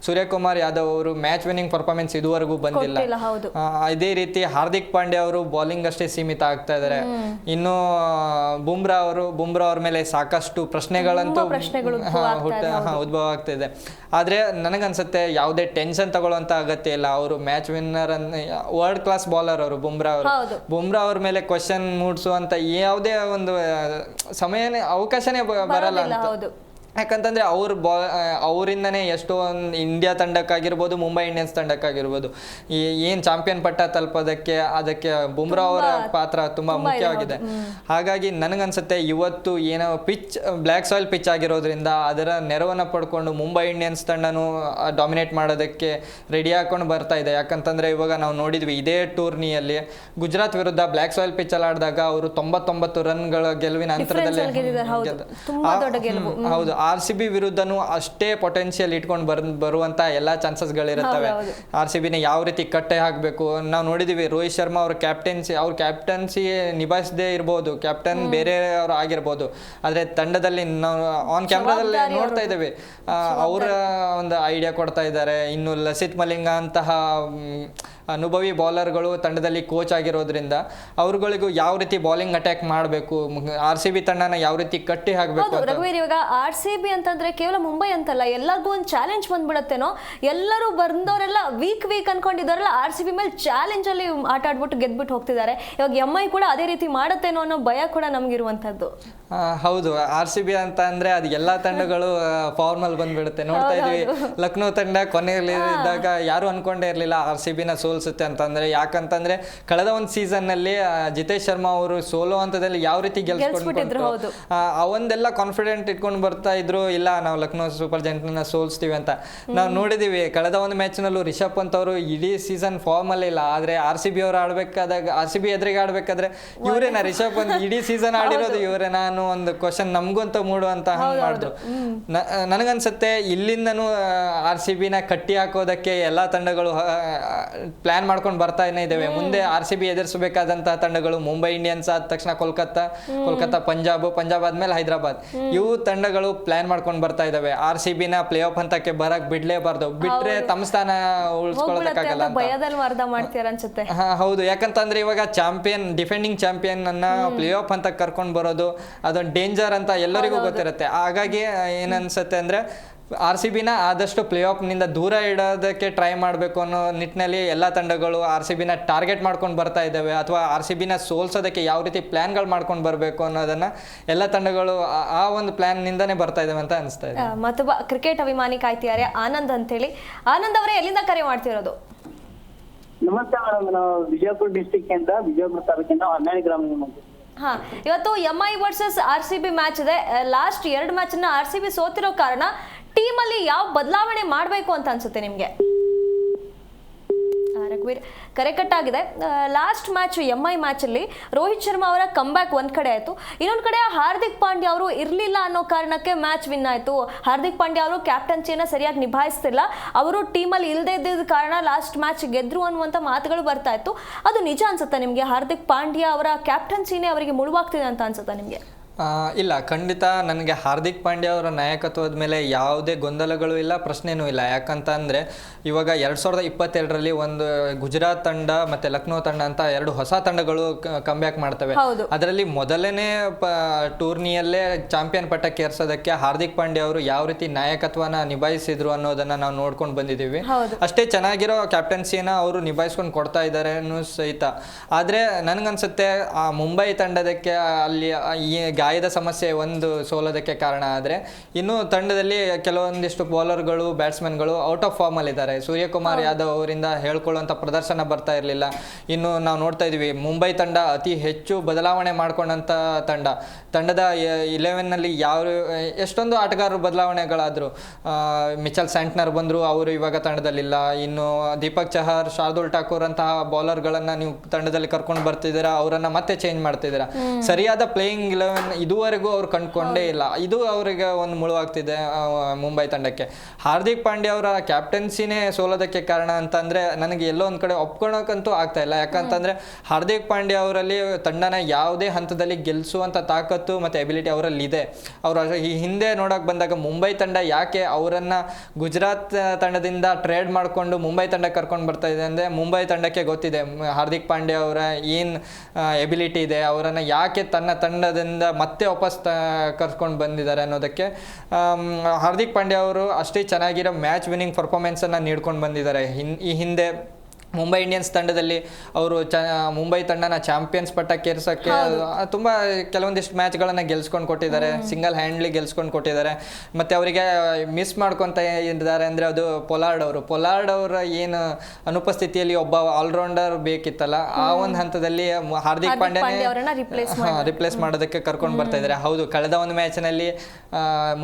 ಸೂರ್ಯಕುಮಾರ್ ಯಾದವ್ ಅವರು ಮ್ಯಾಚ್ ವಿನ್ನಿಂಗ್ ಪರ್ಫಾರ್ಮೆನ್ಸ್ ಇದುವರೆಗೂ ಬಂದಿಲ್ಲ. ಇದೇ ರೀತಿ ಹಾರ್ದಿಕ್ ಪಾಂಡ್ಯ ಅವರು ಬೌಲಿಂಗ್ ಅಷ್ಟೇ ಸೀಮಿತ ಆಗ್ತಾ ಇದ್ದಾರೆ. ಇನ್ನು ಬುಮ್ರಾ ಅವ್ರ ಮೇಲೆ ಸಾಕಷ್ಟು ಪ್ರಶ್ನೆಗಳಂತೂ ಉದ್ಭವ ಆಗ್ತಾ ಇದೆ. ಆದ್ರೆ ನನಗನ್ಸುತ್ತೆ ಯಾವುದೇ ಟೆನ್ಷನ್ ತಗೊಳ್ಳುವಂತ ಅಗತ್ಯ ಇಲ್ಲ. ಅವರು match winner world class bowler ಅವರು ಬುಮ್ರಾ ಅವ್ರ ಮೇಲೆ ಕ್ವಶನ್ ಮೂಡಿಸುವಂತ ಯಾವುದೇ ಒಂದು ಅವಕಾಶನೇ ಬರಲ್ಲ ಅಂತ. ಯಾಕಂತಂದ್ರೆ ಅವರಿಂದನೇ ಎಷ್ಟೋ ಒಂದು ಇಂಡಿಯಾ ತಂಡಕ್ಕಾಗಿರ್ಬೋದು, ಮುಂಬೈ ಇಂಡಿಯನ್ಸ್ ತಂಡಕ್ಕಾಗಿರ್ಬೋದು, ಏನ್ ಚಾಂಪಿಯನ್ ಪಟ್ಟ ತಲುಪೋದಕ್ಕೆ ಅದಕ್ಕೆ ಬುಮ್ರಾ ಅವರ ಪಾತ್ರ ತುಂಬಾ ಮುಖ್ಯವಾಗಿದೆ. ಹಾಗಾಗಿ ನನಗನ್ಸುತ್ತೆ ಇವತ್ತು ಏನೋ ಬ್ಲ್ಯಾಕ್ ಸಾಯಿಲ್ ಪಿಚ್ ಆಗಿರೋದ್ರಿಂದ ಅದರ ನೆರವನ್ನ ಪಡ್ಕೊಂಡು ಮುಂಬೈ ಇಂಡಿಯನ್ಸ್ ತಂಡನು ಡಾಮಿನೇಟ್ ಮಾಡೋದಕ್ಕೆ ರೆಡಿ ಹಾಕೊಂಡು ಬರ್ತಾ ಇದೆ. ಯಾಕಂತಂದ್ರೆ ಇವಾಗ ನಾವು ನೋಡಿದ್ವಿ ಇದೇ ಟೂರ್ನಿಯಲ್ಲಿ ಗುಜರಾತ್ ವಿರುದ್ಧ ಬ್ಲ್ಯಾಕ್ ಸಾಯಿಲ್ ಪಿಚ್ ಅಲ್ಲಿ ಆಡಿದಾಗ ಅವರು 99 ರನ್ಗಳ ಗೆಲುವಿನ ಅಂತರದಲ್ಲಿ ಹೌದು. RCB ವಿರುದ್ಧನೂ ಅಷ್ಟೇ ಪೊಟೆನ್ಷಿಯಲ್ ಇಟ್ಕೊಂಡು ಬರುವಂತ ಎಲ್ಲ ಚಾನ್ಸಸ್ಗಳಿರುತ್ತವೆ. RCBನ ಯಾವ ರೀತಿ ಕಟ್ಟೆ ಹಾಕಬೇಕು ನಾವು ನೋಡಿದೀವಿ. ರೋಹಿತ್ ಶರ್ಮಾ ಅವ್ರ ಕ್ಯಾಪ್ಟನ್ಸಿ ನಿಭಾಯಿಸದೇ ಇರ್ಬೋದು, ಕ್ಯಾಪ್ಟನ್ ಬೇರೆಯವರು ಆಗಿರ್ಬೋದು, ಆದ್ರೆ ತಂಡದಲ್ಲಿ ನಾವು ಆನ್ ಕ್ಯಾಮ್ರಾದಲ್ಲಿ ನೋಡ್ತಾ ಇದ್ದೇವೆ ಅವರ ಒಂದು ಐಡಿಯಾ ಕೊಡ್ತಾ ಇದ್ದಾರೆ. ಇನ್ನು ಲಸಿತ್ ಮಲಿಂಗ ಅಂತಹ ಅನುಭವಿ ಬೌಲರ್ಗಳು ತಂಡದಲ್ಲಿ ಕೋಚ್ ಆಗಿರೋದ್ರಿಂದ ಅವ್ರಗಳಿಗೂ ಯಾವ ರೀತಿ ಬೌಲಿಂಗ್ ಅಟ್ಯಾಕ್ ಮಾಡಬೇಕು, RCB ತಂಡನ ಯಾವ ರೀತಿ ಕಟ್ಟಿ ಹಾಕಬೇಕು. ರಘುವೀರ್, ಇವಾಗ RCB ಅಂತಂದ್ರೆ ಕೇವಲ ಮುಂಬೈ ಅಂತಲ್ಲ, ಎಲ್ಲರಿಗೂ ಒಂದು ಚಾಲೆಂಜ್ ಬಂದ್ಬಿಡತ್ತೇನೋ. ಎಲ್ಲರೂ ಬಂದವರೆಲ್ಲ ವೀಕ್ ಅನ್ಕೊಂಡಿದ್ದಾರಲ್ಲ, RCB ಮೇಲೆ ಚಾಲೆಂಜ್ ಅಲ್ಲಿ ಆಟ ಆಡ್ಬಿಟ್ಟು ಗೆದ್ಬಿಟ್ಟು ಹೋಗ್ತಿದ್ದಾರೆ. ಇವಾಗ MI ಕೂಡ ಅದೇ ರೀತಿ ಮಾಡತ್ತೇನೋ ಅನ್ನೋ ಭಯ ಕೂಡ ನಮ್ಗಿರುವಂತದ್ದು. ಹೌದು, RCB ಅಂತ ಅಂದ್ರೆ ಅದು ಎಲ್ಲಾ ತಂಡಗಳು ಫಾರ್ಮಲ್ ಬಂದ್ಬಿಡುತ್ತೆ. ನೋಡ್ತಾ ಇದೀವಿ, ಲಕ್ನೋ ತಂಡ ಕೊನೆಯಲ್ಲಿ ಇದ್ದಾಗ ಯಾರು ಅನ್ಕೊಂಡೇ ಇರ್ಲಿಲ್ಲ RCBನ ಸೋಲ್ಸುತ್ತೆ ಅಂತಂದ್ರೆ. ಯಾಕಂತಂದ್ರೆ ಕಳೆದ ಒಂದು ಸೀಸನ್ ನಲ್ಲಿ ಜಿತೇಶ್ ಶರ್ಮಾ ಅವರು ಸೋಲೋ ಹಂತದಲ್ಲಿ ಯಾವ ರೀತಿ ಗೆಲ್ಸ್ಕೊಂಡ್ರು, ಅವೊಂದೆಲ್ಲ ಕಾನ್ಫಿಡೆಂಟ್ ಇಟ್ಕೊಂಡು ಬರ್ತಾ ಇದ್ರು. ಇಲ್ಲ, ನಾವು ಲಕ್ನೋ ಸೂಪರ್ ಜೈಂಟ್ನ ಸೋಲ್ಸ್ತೀವಿ ಅಂತ ನಾವು ನೋಡಿದೀವಿ. ಕಳೆದ ಒಂದು ಮ್ಯಾಚ್ ನಲ್ಲೂ ರಿಷಬ್ ಪಂತ್ ಅವರು ಇಡೀ ಸೀಸನ್ ಫಾರ್ಮ್ ಅಲ್ಲಿ ಇಲ್ಲ, ಆದ್ರೆ RCB ಅವರು ಆಡ್ಬೇಕಾದಾಗ RCB ಎದುರಿಗೆ ಆಡ್ಬೇಕಾದ್ರೆ ಇವರೇನಾ ರಿಷಬ್ ಪಂತ್ ಇಡೀ ಸೀಸನ್ ಆಡಿರೋದು ಇವರೇ? ನಾನು ಒಂದು ಕ್ವಶನ್ ನಮ್ಗಂತ ಮೂಡುವಂತ ಹಂಗ್ ಮಾಡಿದ್ರು. ನನಗನ್ಸುತ್ತೆ ಇಲ್ಲಿಂದನೂ RCBನ ಕಟ್ಟಿ ಹಾಕೋದಕ್ಕೆ ಎಲ್ಲಾ ತಂಡಗಳು ಪ್ಲಾನ್ ಮಾಡ್ಕೊಂಡು ಬರ್ತಾನೆ ಇದ್ದೇವೆ. ಮುಂದೆ RCB ಎದುರಿಸಬೇಕಾದಂತಹ ತಂಡಗಳು ಮುಂಬೈ ಇಂಡಿಯನ್ಸ್ ಆದ ತಕ್ಷಣ ಕೋಲ್ಕತ್ತಾ, ಪಂಜಾಬ್ ಆದ್ಮೇಲೆ ಹೈದರಾಬಾದ್, ಇವು ತಂಡಗಳು ಪ್ಲಾನ್ ಮಾಡ್ಕೊಂಡು ಬರ್ತಾ ಇದಾವೆ. RCBನ ಪ್ಲೇ ಆಫ್ ಹಂತಕ್ಕೆ ಬರಕ್ ಬಿಡ್ಲೇಬಾರ್ದು, ಬಿಟ್ರೆ ತಮ್ಮ ಸ್ಥಾನ ಉಳಿಸ್ಕೊಳ್ಳೋದಕ್ಕಾಗಲ್ಲ ಅನ್ಸುತ್ತೆ. ಹೌದು, ಯಾಕಂತಂದ್ರೆ ಇವಾಗ ಡಿಫೆಂಡಿಂಗ್ ಚಾಂಪಿಯನ್ ಅನ್ನ ಪ್ಲೇ ಆಫ್ ಅಂತ ಕರ್ಕೊಂಡು ಬರೋದು ಅದೊಂದು ಡೇಂಜರ್ ಅಂತ ಎಲ್ಲರಿಗೂ ಗೊತ್ತಿರುತ್ತೆ. ಹಾಗಾಗಿ ಏನನ್ಸುತ್ತೆ ಅಂದ್ರೆ RCBನ ಆದಷ್ಟು ಪ್ಲೇ ಆಫ್ ನಿಂದ ದೂರ ಇಡೋದಕ್ಕೆ ಟ್ರೈ ಮಾಡಬೇಕು ಅನ್ನೋ ನಿಟ್ಟಿನಲ್ಲಿ ಎಲ್ಲ ತಂಡಗಳು RCBನ ಟಾರ್ಗೆಟ್ ಮಾಡ್ಕೊಂಡು ಬರ್ತಾ ಇದ್ದಾವೆ. ಅಥವಾ RCBನ ಸೋಲ್ಸೋದಕ್ಕೆ ಯಾವ ರೀತಿ ಪ್ಲಾನ್ಗಳು ಮಾಡ್ಕೊಂಡು ಬರಬೇಕು ಅನ್ನೋದನ್ನ ಎಲ್ಲ ತಂಡಗಳು ಆ ಒಂದು ಪ್ಲಾನ್ ನಿಂದಾನೇ ಬರ್ತಾ ಇದಾವೆ ಅಂತ ಅನಿಸ್ತಾ ಇದೆ. ಮತ್ತೊಬ್ಬ ಕ್ರಿಕೆಟ್ ಅಭಿಮಾನಿ ಕಾಯ್ತಿದ್ದಾರೆ, ಆನಂದ್ ಅಂತೇಳಿ. ಆನಂದ್ ಅವರೇ, ಎಲ್ಲಿಂದ ಕರೆ ಮಾಡ್ತಿರೋದು? ನಮಸ್ತೆ ಮೇಡಮ್, ನಾವು ವಿಜಯಪುರ ಡಿಸ್ಟಿಕ್ ಇಂದ, ವಿಜಯಪುರ ತಾಲೂಕಿಂದ ಹೊನ್ನಾಳಿ ಗ್ರಾಮದಿಂದ. ಇವತ್ತು MI ವರ್ಸಸ್ RCB ಮ್ಯಾಚ್ ಇದೆ. ಲಾಸ್ಟ್ 2 ಮ್ಯಾಚ್ ನ RCB ಸೋತಿರೋ ಕಾರಣ ಟೀಮ್ ಅಲ್ಲಿ ಯಾವ ಬದಲಾವಣೆ ಮಾಡಬೇಕು ಅಂತ ಅನ್ಸುತ್ತೆ ನಿಮ್ಗೆ? ರಘುವೀರ್, ಕರೆ ಕಟ್ ಆಗಿದೆ. ಲಾಸ್ಟ್ ಮ್ಯಾಚ್ MI ಮ್ಯಾಚ್ ಅಲ್ಲಿ ರೋಹಿತ್ ಶರ್ಮಾ ಅವರ ಕಂಬ್ಯಾಕ್ ಒಂದ್ ಕಡೆ ಆಯ್ತು, ಇನ್ನೊಂದ್ ಕಡೆ ಹಾರ್ದಿಕ್ ಪಾಂಡ್ಯ ಅವರು ಇರ್ಲಿಲ್ಲ ಅನ್ನೋ ಕಾರಣಕ್ಕೆ ಮ್ಯಾಚ್ ವಿನ್ ಆಯ್ತು. ಹಾರ್ದಿಕ್ ಪಾಂಡ್ಯ ಅವರು ಕ್ಯಾಪ್ಟನ್ಸಿಯನ್ನ ಸರಿಯಾಗಿ ನಿಭಾಯಿಸ್ತಿಲ್ಲ, ಅವರು ಟೀಮ್ ಅಲ್ಲಿ ಇಲ್ಲದೆ ಇದ್ದಿದ್ದ ಕಾರಣ ಲಾಸ್ಟ್ ಮ್ಯಾಚ್ ಗೆದ್ರು ಅನ್ನುವಂತ ಮಾತುಗಳು ಬರ್ತಾ ಇತ್ತು. ಅದು ನಿಜ ಅನ್ಸುತ್ತಾ ನಿಮ್ಗೆ? ಹಾರ್ದಿಕ್ ಪಾಂಡ್ಯ ಅವರ ಕ್ಯಾಪ್ಟನ್ಸಿನೇ ಅವರಿಗೆ ಮುಳುವಾಗ್ತಿದೆ ಅಂತ ಅನ್ಸುತ್ತಾ ನಿಮ್ಗೆ? ಇಲ್ಲ, ಖಂಡಿತ ನನಗೆ ಹಾರ್ದಿಕ್ ಪಾಂಡ್ಯ ಅವರ ನಾಯಕತ್ವದ ಮೇಲೆ ಯಾವುದೇ ಗೊಂದಲಗಳು ಇಲ್ಲ, ಪ್ರಶ್ನೆನೂ ಇಲ್ಲ. ಯಾಕಂತ ಅಂದರೆ ಇವಾಗ 2022ರಲ್ಲಿ ಒಂದು ಗುಜರಾತ್ ತಂಡ ಮತ್ತು ಲಕ್ನೋ ತಂಡ ಅಂತ 2 ಹೊಸ ತಂಡಗಳು ಕಂಬ್ಯಾಕ್ ಮಾಡ್ತವೆ. ಅದರಲ್ಲಿ ಮೊದಲನೇ ಟೂರ್ನಿಯಲ್ಲೇ ಚಾಂಪಿಯನ್ ಪಟ್ಟಕ್ಕೆ ಏರ್ಸೋದಕ್ಕೆ ಹಾರ್ದಿಕ್ ಪಾಂಡ್ಯ ಅವರು ಯಾವ ರೀತಿ ನಾಯಕತ್ವನ ನಿಭಾಯಿಸಿದ್ರು ಅನ್ನೋದನ್ನ ನಾವು ನೋಡ್ಕೊಂಡು ಬಂದಿದ್ದೀವಿ. ಅಷ್ಟೇ ಚೆನ್ನಾಗಿರೋ ಕ್ಯಾಪ್ಟನ್ಸಿನ ಅವರು ನಿಭಾಯಿಸ್ಕೊಂಡು ಕೊಡ್ತಾ ಇದ್ದಾರೆ ಸಹಿತ. ಆದರೆ ನನಗನ್ಸುತ್ತೆ ಆ ಮುಂಬೈ ತಂಡದಕ್ಕೆ ಅಲ್ಲಿ ಈ ಗಾಯದ ಸಮಸ್ಯೆ ಒಂದು ಸೋಲೋದಕ್ಕೆ ಕಾರಣ. ಆದರೆ ಇನ್ನು ತಂಡದಲ್ಲಿ ಕೆಲವೊಂದಿಷ್ಟು ಬೌಲರ್ಗಳು, ಬ್ಯಾಟ್ಸ್ಮನ್ಗಳು ಔಟ್ ಆಫ್ ಫಾರ್ಮ್ ಅಲ್ಲಿ ಇದ್ದಾರೆ. ಸೂರ್ಯಕುಮಾರ್ ಯಾದವ್ ಅವರಿಂದ ಹೇಳ್ಕೊಳ್ಳುವಂಥ ಪ್ರದರ್ಶನ ಬರ್ತಾ ಇರಲಿಲ್ಲ. ಇನ್ನು ನಾವು ನೋಡ್ತಾ ಇದೀವಿ ಮುಂಬೈ ತಂಡ ಅತಿ ಹೆಚ್ಚು ಬದಲಾವಣೆ ಮಾಡ್ಕೊಂಡಂಥ ತಂಡದ 11ನಲ್ಲಿ ಎಷ್ಟೊಂದು ಆಟಗಾರರು ಬದಲಾವಣೆಗಳಾದ್ರು. ಮಿಚೆಲ್ ಸ್ಯಾಂಟ್ನರ್ ಬಂದ್ರು, ಅವರು ಇವಾಗ ತಂಡದಲ್ಲಿಲ್ಲ. ಇನ್ನು ದೀಪಕ್ ಚಹರ್, ಶಾರ್ದುಲ್ ಠಾಕೂರ್ ಅಂತಹ ಬೌಲರ್ಗಳನ್ನ ನೀವು ತಂಡದಲ್ಲಿ ಕರ್ಕೊಂಡು ಬರ್ತಿದ್ದೀರಾ, ಅವರನ್ನ ಮತ್ತೆ ಚೇಂಜ್ ಮಾಡ್ತಿದ್ದೀರಾ. ಸರಿಯಾದ ಪ್ಲೇಯಿಂಗ್ 11 ಇದುವರೆಗೂ ಅವ್ರು ಕಂಡುಕೊಂಡೇ ಇಲ್ಲ. ಇದು ಅವರಿಗೆ ಒಂದು ಮುಳುವಾಗ್ತಿದೆ ಮುಂಬೈ ತಂಡಕ್ಕೆ. ಹಾರ್ದಿಕ್ ಪಾಂಡ್ಯ ಅವರ ಕ್ಯಾಪ್ಟನ್ಸಿನೇ ಸೋಲೋದಕ್ಕೆ ಕಾರಣ ಅಂತಂದ್ರೆ ನನಗೆ ಎಲ್ಲೋ ಒಂದ್ ಕಡೆ ಒಪ್ಕೊಳಕ್ಕಂತೂ ಆಗ್ತಾ ಇಲ್ಲ. ಯಾಕಂತಂದ್ರೆ ಹಾರ್ದಿಕ್ ಪಾಂಡ್ಯ ಅವರಲ್ಲಿ ತಂಡನ ಯಾವುದೇ ಹಂತದಲ್ಲಿ ಗೆಲ್ಲಿಸುವಂತ ತಾಕತ್ತು ಮತ್ತೆ ಎಬಿಲಿಟಿ ಅವರಲ್ಲಿ ಇದೆ. ಅವರ ಈ ಹಿಂದೆ ನೋಡಕ್ ಬಂದಾಗ ಮುಂಬೈ ತಂಡ ಯಾಕೆ ಅವರನ್ನ ಗುಜರಾತ್ ತಂಡದಿಂದ ಟ್ರೇಡ್ ಮಾಡ್ಕೊಂಡು ಮುಂಬೈ ತಂಡ ಕರ್ಕೊಂಡು ಬರ್ತಾ ಇದೆ ಅಂದ್ರೆ ಮುಂಬೈ ತಂಡಕ್ಕೆ ಗೊತ್ತಿದೆ ಹಾರ್ದಿಕ್ ಪಾಂಡ್ಯ ಅವರ ಏನ್ ಎಬಿಲಿಟಿ ಇದೆ, ಅವರನ್ನ ಯಾಕೆ ತನ್ನ ತಂಡದಿಂದ ಮತ್ತೆ ವಾಪಸ್ ಕರ್ಕೊಂಡು ಬಂದಿದ್ದಾರೆ ಅನ್ನೋದಕ್ಕೆ. ಹಾರ್ದಿಕ್ ಪಾಂಡ್ಯ ಅವರು ಅಷ್ಟೇ ಚೆನ್ನಾಗಿರೋ ಮ್ಯಾಚ್ ವಿನ್ನಿಂಗ್ ಪರ್ಫಾರ್ಮೆನ್ಸನ್ನು ನೀಡ್ಕೊಂಡು ಬಂದಿದ್ದಾರೆ. ಈ ಹಿಂದೆ ಮುಂಬೈ ಇಂಡಿಯನ್ಸ್ ತಂಡದಲ್ಲಿ ಅವರು ಮುಂಬೈ ತಂಡನ ಚಾಂಪಿಯನ್ಸ್ ಪಟ್ಟಕ್ಕೆ ಏರ್ಸೋಕ್ಕೆ ತುಂಬ ಕೆಲವೊಂದಿಷ್ಟು ಮ್ಯಾಚ್ಗಳನ್ನು ಗೆಲ್ಸ್ಕೊಂಡು ಕೊಟ್ಟಿದ್ದಾರೆ, ಸಿಂಗಲ್ ಹ್ಯಾಂಡ್ಲಿ ಗೆಲ್ಸ್ಕೊಂಡು ಕೊಟ್ಟಿದ್ದಾರೆ. ಮತ್ತು ಅವರಿಗೆ ಮಿಸ್ ಮಾಡ್ಕೊತ ಇದ್ದಾರೆ ಅಂದರೆ ಅದು ಪೊಲಾರ್ಡ್ ಅವರ ಏನು ಅನುಪಸ್ಥಿತಿಯಲ್ಲಿ ಒಬ್ಬ ಆಲ್ರೌಂಡರ್ ಬೇಕಿತ್ತಲ್ಲ, ಆ ಒಂದು ಹಂತದಲ್ಲಿ ಹಾರ್ದಿಕ್ ಪಾಂಡ್ಯನೇ ರಿಪ್ಲೇಸ್ ಮಾಡೋದಕ್ಕೆ ಕರ್ಕೊಂಡು ಬರ್ತಾ ಇದ್ದಾರೆ. ಹೌದು, ಕಳೆದ ಒಂದು ಮ್ಯಾಚ್ನಲ್ಲಿ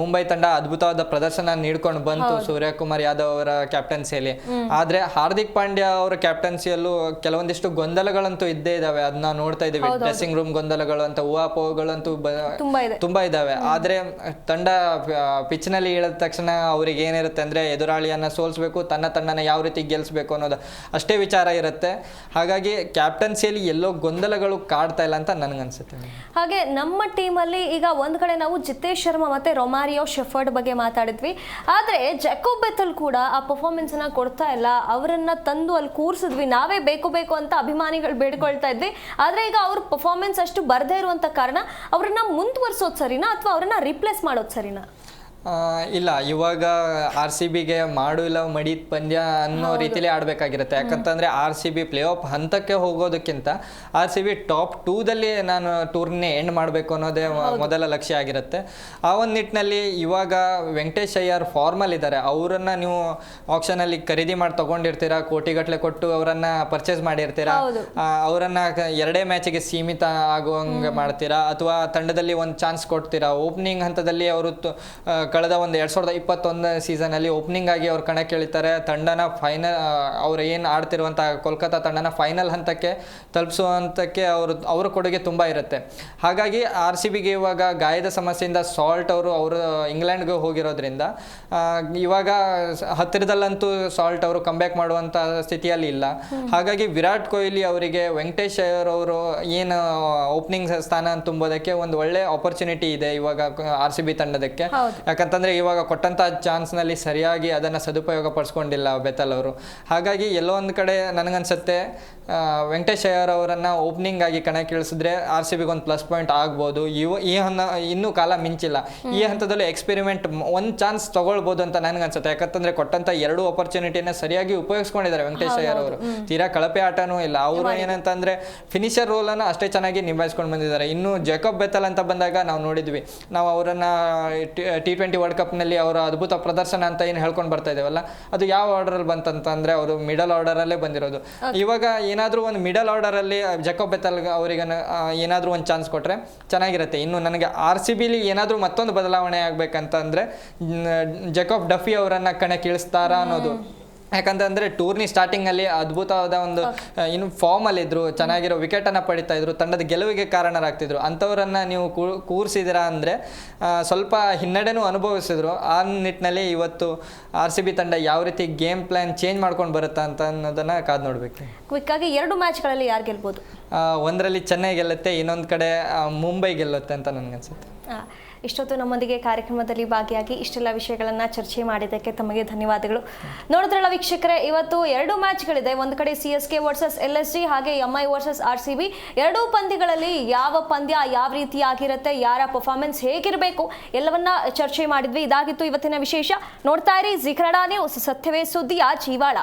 ಮುಂಬೈ ತಂಡ ಅದ್ಭುತವಾದ ಪ್ರದರ್ಶನ ನೀಡ್ಕೊಂಡು ಬಂತು ಸೂರ್ಯಕುಮಾರ್ ಯಾದವ್ ಅವರ ಕ್ಯಾಪ್ಟನ್ಸಿಯಲ್ಲಿ. ಆದರೆ ಹಾರ್ದಿಕ್ ಪಾಂಡ್ಯ ಅವರ ಕ್ಯಾಪ್ಟನ್ಸಿಯಲ್ಲೂ ಕೆಲವೊಂದಿಷ್ಟು ಗೊಂದಲಗಳಂತೂ ಇದ್ದೇ ಇದಾವೆ, ಅದನ್ನ ನೋಡ್ತಾ ಇದೀವಿ. ಡ್ರೆಸ್ಸಿಂಗ್ ರೂಮ್ ಗೊಂದಲಗಳು ಅಂತ ಊಹಾಪೋಹಗಳಂತೂ ತುಂಬಾ ಇದಾವೆ. ಆದ್ರೆ ತಂಡ ಪಿಚ್ ನಲ್ಲಿ ಇಳಿದ ತಕ್ಷಣ ಅವ್ರಿಗೆ ಏನಿರುತ್ತೆ ಅಂದ್ರೆ ಎದುರಾಳಿಯನ್ನ ಸೋಲ್ಸ್ಬೇಕು, ತನ್ನನ್ನ ಯಾವ ರೀತಿ ಗೆಲ್ಸ್ಬೇಕು ಅನ್ನೋದು ಅಷ್ಟೇ ವಿಚಾರ ಇರುತ್ತೆ. ಹಾಗಾಗಿ ಕ್ಯಾಪ್ಟನ್ಸಿಯಲ್ಲಿ ಎಲ್ಲೋ ಗೊಂದಲಗಳು ಕಾಡ್ತಾ ಇಲ್ಲ ಅಂತ ನನ್ಗನ್ಸುತ್ತೆ. ಹಾಗೆ ನಮ್ಮ ಟೀಮಲ್ಲಿ ಈಗ ಒಂದ್ ಕಡೆ ನಾವು ಜಿತೇಶ್ ಶರ್ಮಾ ಮತ್ತೆ ರೊಮಾರಿಯೋ ಶೆಫರ್ಡ್ ಬಗ್ಗೆ ಮಾತಾಡಿದ್ವಿ. ಆದ್ರೆ ಜಾಕೋಬ್ ಬೆಥೆಲ್ ಕೂಡ ಆ ಪರ್ಫಾರ್ಮೆನ್ಸ್ ಅನ್ನ ಕೊಡ್ತಾ ಇಲ್ಲ. ಅವರನ್ನ ತಂದು ಅಲ್ಲಿ ಕೂರಿಸಿದ್ವಿ, ನಾವೇ ಬೇಕು ಅಂತ ಅಭಿಮಾನಿಗಳು ಬೇಡ್ಕೊಳ್ತಾ ಇದ್ವಿ. ಆದ್ರೆ ಈಗ ಅವ್ರ ಪರ್ಫಾರ್ಮೆನ್ಸ್ ಅಷ್ಟು ಬರ್ದೇ ಇರುವಂತ ಕಾರಣ ಅವ್ರನ್ನ ಮುಂದುವರ್ಸೋದು ಸರಿನಾ ಅಥವಾ ಅವ್ರನ್ನ ರಿಪ್ಲೇಸ್ ಮಾಡೋದು ಸರಿನಾ? ಇಲ್ಲ, ಇವಾಗ RCB ಗೆ ಮಾಡು ಇಲ್ಲ ಮಡಿದ ಪಂದ್ಯ ಅನ್ನೋ ರೀತಿಲಿ ಆಡಬೇಕಾಗಿರುತ್ತೆ. ಯಾಕಂತಂದ್ರೆ RCB ಪ್ಲೇ ಆಫ್ ಹಂತಕ್ಕೆ ಹೋಗೋದಕ್ಕಿಂತ RCB ಟಾಪ್ 2ದಲ್ಲಿ ನಾನು ಟೂರ್ನಿ ಎಂಡ್ ಮಾಡಬೇಕು ಅನ್ನೋದೇ ಮೊದಲ ಲಕ್ಷ್ಯ ಆಗಿರುತ್ತೆ. ಆ ಒಂದು ನಿಟ್ಟಿನಲ್ಲಿ ಇವಾಗ ವೆಂಕಟೇಶ್ ಅಯ್ಯರ್ ಫಾರ್ಮಲ್ ಇದ್ದಾರೆ. ಅವರನ್ನ ನೀವು ಆಕ್ಷನ್ ಅಲ್ಲಿ ಖರೀದಿ ಮಾಡಿ ತಗೊಂಡಿರ್ತೀರಾ, ಕೋಟಿಗಟ್ಟಲೆ ಕೊಟ್ಟು ಅವರನ್ನ ಪರ್ಚೇಸ್ ಮಾಡಿರ್ತೀರಾ, ಅವರನ್ನ 2 ಮ್ಯಾಚಿಗೆ ಸೀಮಿತ ಆಗುವಂಗೆ ಮಾಡ್ತೀರಾ, ಅಥವಾ ತಂಡದಲ್ಲಿ ಒಂದು ಚಾನ್ಸ್ ಕೊಡ್ತೀರಾ. ಓಪನಿಂಗ್ ಹಂತದಲ್ಲಿ ಅವರು ಕಳೆದ ಒಂದು 2021 ಸೀಸನ್ ಅಲ್ಲಿ ಓಪನಿಂಗ್ ಆಗಿ ಅವ್ರು ಕಣಕ್ಕೆ ಇಳಿತಾರೆ. ತಂಡನ ಫೈನಲ್, ಅವ್ರು ಏನು ಆಡ್ತಿರುವಂಥ ಕೋಲ್ಕತ್ತಾ ತಂಡನ ಫೈನಲ್ ಹಂತಕ್ಕೆ ತಲುಪಿಸುವಂತಕ್ಕೆ ಅವ್ರ ಕೊಡುಗೆ ತುಂಬ ಇರುತ್ತೆ. ಹಾಗಾಗಿ RCB ಗೆ ಇವಾಗ ಗಾಯದ ಸಮಸ್ಯೆಯಿಂದ ಸಾಲ್ಟ್ ಅವರು ಇಂಗ್ಲೆಂಡ್ಗೆ ಹೋಗಿರೋದ್ರಿಂದ ಇವಾಗ ಹತ್ತಿರದಲ್ಲಂತೂ ಸಾಲ್ಟ್ ಅವರು ಕಂಬ್ಯಾಕ್ ಮಾಡುವಂಥ ಸ್ಥಿತಿಯಲ್ಲಿ ಇಲ್ಲ. ಹಾಗಾಗಿ ವಿರಾಟ್ ಕೊಹ್ಲಿ ಅವರಿಗೆ ವೆಂಕಟೇಶ್ ಅಯ್ಯರ್ ಅವರು ಏನು ಓಪನಿಂಗ್ ಸ್ಥಾನ ತುಂಬೋದಕ್ಕೆ ಒಂದು ಒಳ್ಳೆ ಆಪರ್ಚುನಿಟಿ ಇದೆ ಇವಾಗ RCB ತಂಡದಕ್ಕೆ. ಯಾಕಂತಂದ್ರೆ ಇವಾಗ ಕೊಟ್ಟಂತ ಚಾನ್ಸ್ ನಲ್ಲಿ ಸರಿಯಾಗಿ ಅದನ್ನ ಸದುಪಯೋಗ ಪಡಿಸ್ಕೊಂಡಿಲ್ಲ ಬೆಥೆಲ್ ಅವರು. ಹಾಗಾಗಿ ಎಲ್ಲೋ ಒಂದು ಕಡೆ ನನಗನ್ಸುತ್ತೆ ವೆಂಕಟೇಶ್ ಅಯ್ಯರ್ ಅವರನ್ನ ಓಪನಿಂಗ್ ಆಗಿ ಕಣಕ್ಕೆ ಇಳಿಸಿದ್ರೆ RCB ಗೆ ಒಂದು ಪ್ಲಸ್ ಪಾಯಿಂಟ್ ಆಗ್ಬೋದು. ಇನ್ನೂ ಕಾಲ ಮಿಂಚಿಲ್ಲ. ಈ ಹಂತದಲ್ಲಿ ಎಕ್ಸ್ಪೆರಿಮೆಂಟ್ ಒಂದು ಚಾನ್ಸ್ ತಗೊಳ್ಬೋದು ಅಂತ ನನಗನ್ಸುತ್ತೆ. ಯಾಕಂತಂದ್ರೆ ಕೊಟ್ಟಂತ 2 ಆಪರ್ಚುನಿಟಿನ ಸರಿಯಾಗಿ ಉಪಯೋಗಿಸ್ಕೊಂಡಿದ್ದಾರೆ ವೆಂಕಟೇಶ್ ಅಯ್ಯರ್ ಅವರು. ತೀರಾ ಕಳಪೆ ಆಟನೂ ಇಲ್ಲ. ಅವರು ಏನಂತಂದ್ರೆ ಫಿನಿಷರ್ ರೋಲ್ ಅನ್ನ ಅಷ್ಟೇ ಚೆನ್ನಾಗಿ ನಿಭಾಯಿಸ್ಕೊಂಡು ಬಂದಿದ್ದಾರೆ. ಇನ್ನು ಜಾಕೋಬ್ ಬೆಥೆಲ್ ಅಂತ ಬಂದಾಗ ನಾವು ನೋಡಿದ್ವಿ, ನಾವು ಅವರನ್ನ T20 ವರ್ಲ್ಡ್ ಕಪ್ ನಲ್ಲಿ ಅವರ ಅದ್ಭುತ ಪ್ರದರ್ಶನ ಅಂತ ಏನು ಹೇಳ್ಕೊಂಡು ಬರ್ತಾ ಇದ್ದೇವಲ್ಲ, ಅದು ಯಾವ ಆರ್ಡರ್ ಅಲ್ಲಿ ಬಂತಂತಂದ್ರೆ ಅವರು ಮಿಡಲ್ ಆರ್ಡರ್ ಅಲ್ಲೇ ಬಂದಿರೋದು. ಇವಾಗ ಏನಾದ್ರೂ ಒಂದು ಮಿಡಲ್ ಆರ್ಡರ್ ಅಲ್ಲಿ ಜಾಕೋಬ್ ಬೆಥೆಲ್ ಅವರಿಗೆ ಏನಾದ್ರೂ ಒಂದು ಚಾನ್ಸ್ ಕೊಟ್ರೆ ಚೆನ್ನಾಗಿರುತ್ತೆ. ಇನ್ನು ನನಗೆ RCB ಏನಾದ್ರೂ ಮತ್ತೊಂದು ಬದಲಾವಣೆ ಆಗ್ಬೇಕಂತಂದ್ರೆ ಜಾಕೋಬ್ ಡಫಿ ಅವರನ್ನ ಕಣಕ್ಕೆ ಇಳಿಸ್ತಾರಾ ಅನ್ನೋದು. ಯಾಕಂತಂದ್ರೆ ಟೂರ್ನಿ ಸ್ಟಾರ್ಟಿಂಗ್ ಅಲ್ಲಿ ಅದ್ಭುತವಾದ ಒಂದು ಇನ್ನು ಫಾರ್ಮ್ ಅಲ್ಲಿ ಇದ್ರು, ಚೆನ್ನಾಗಿರೋ ವಿಕೆಟ್ ಅನ್ನ ಪಡಿತಾ ಇದ್ರು, ತಂಡದ ಗೆಲುವಿಗೆ ಕಾರಣರಾಗ್ತಿದ್ರು. ಅಂತವರನ್ನ ನೀವು ಕೂರಿಸಿದಿರಾ ಅಂದ್ರೆ ಸ್ವಲ್ಪ ಹಿನ್ನಡೆನೂ ಅನುಭವಿಸಿದ್ರು. ಆ ನಿಟ್ಟಿನಲ್ಲಿ ಇವತ್ತು RCB ತಂಡ ಯಾವ ರೀತಿ ಗೇಮ್ ಪ್ಲಾನ್ ಚೇಂಜ್ ಮಾಡ್ಕೊಂಡು ಬರುತ್ತಾ ಅಂತ ಅನ್ನೋದನ್ನ ಕಾದ್ ನೋಡ್ಬೇಕು. ಕ್ವಿಕ್ ಆಗಿ 2 ಮ್ಯಾಚ್ಗಳಲ್ಲಿ ಯಾರು ಗೆಲ್ಬೋದು? ಒಂದರಲ್ಲಿ ಚೆನ್ನೈ ಗೆಲ್ಲುತ್ತೆ, ಇನ್ನೊಂದು ಕಡೆ ಮುಂಬೈ ಗೆಲ್ಲುತ್ತೆ ಅಂತ ನನ್ಗನ್ಸುತ್ತೆ. ಇಷ್ಟೊತ್ತು ನಮ್ಮೊಂದಿಗೆ ಕಾರ್ಯಕ್ರಮದಲ್ಲಿ ಭಾಗಿಯಾಗಿ ಇಷ್ಟೆಲ್ಲ ವಿಷಯಗಳನ್ನ ಚರ್ಚೆ ಮಾಡಿದ್ದಕ್ಕೆ ತಮಗೆ ಧನ್ಯವಾದಗಳು. ನೋಡಿದ್ರಲ್ಲ ವೀಕ್ಷಕರೇ, ಇವತ್ತು 2 ಮ್ಯಾಚ್ಗಳಿದೆ. ಒಂದು ಕಡೆ CSK ವರ್ಸಸ್ LSG, ಹಾಗೆ MI ವರ್ಸಸ್ RCB. 2 ಪಂದ್ಯಗಳಲ್ಲಿ ಯಾವ ಪಂದ್ಯ ಯಾವ ರೀತಿ ಆಗಿರುತ್ತೆ, ಯಾರ ಪರ್ಫಾರ್ಮೆನ್ಸ್ ಹೇಗಿರಬೇಕು ಎಲ್ಲವನ್ನ ಚರ್ಚೆ ಮಾಡಿದ್ವಿ. ಇದಾಗಿತ್ತು ಇವತ್ತಿನ ವಿಶೇಷ. ನೋಡ್ತಾ ಇರಿ ಜೀ ಕನ್ನಡ ನ್ಯೂಸ್, ಸತ್ಯವೇ ಸುದ್ದಿಯ ಜೀವಾಳ.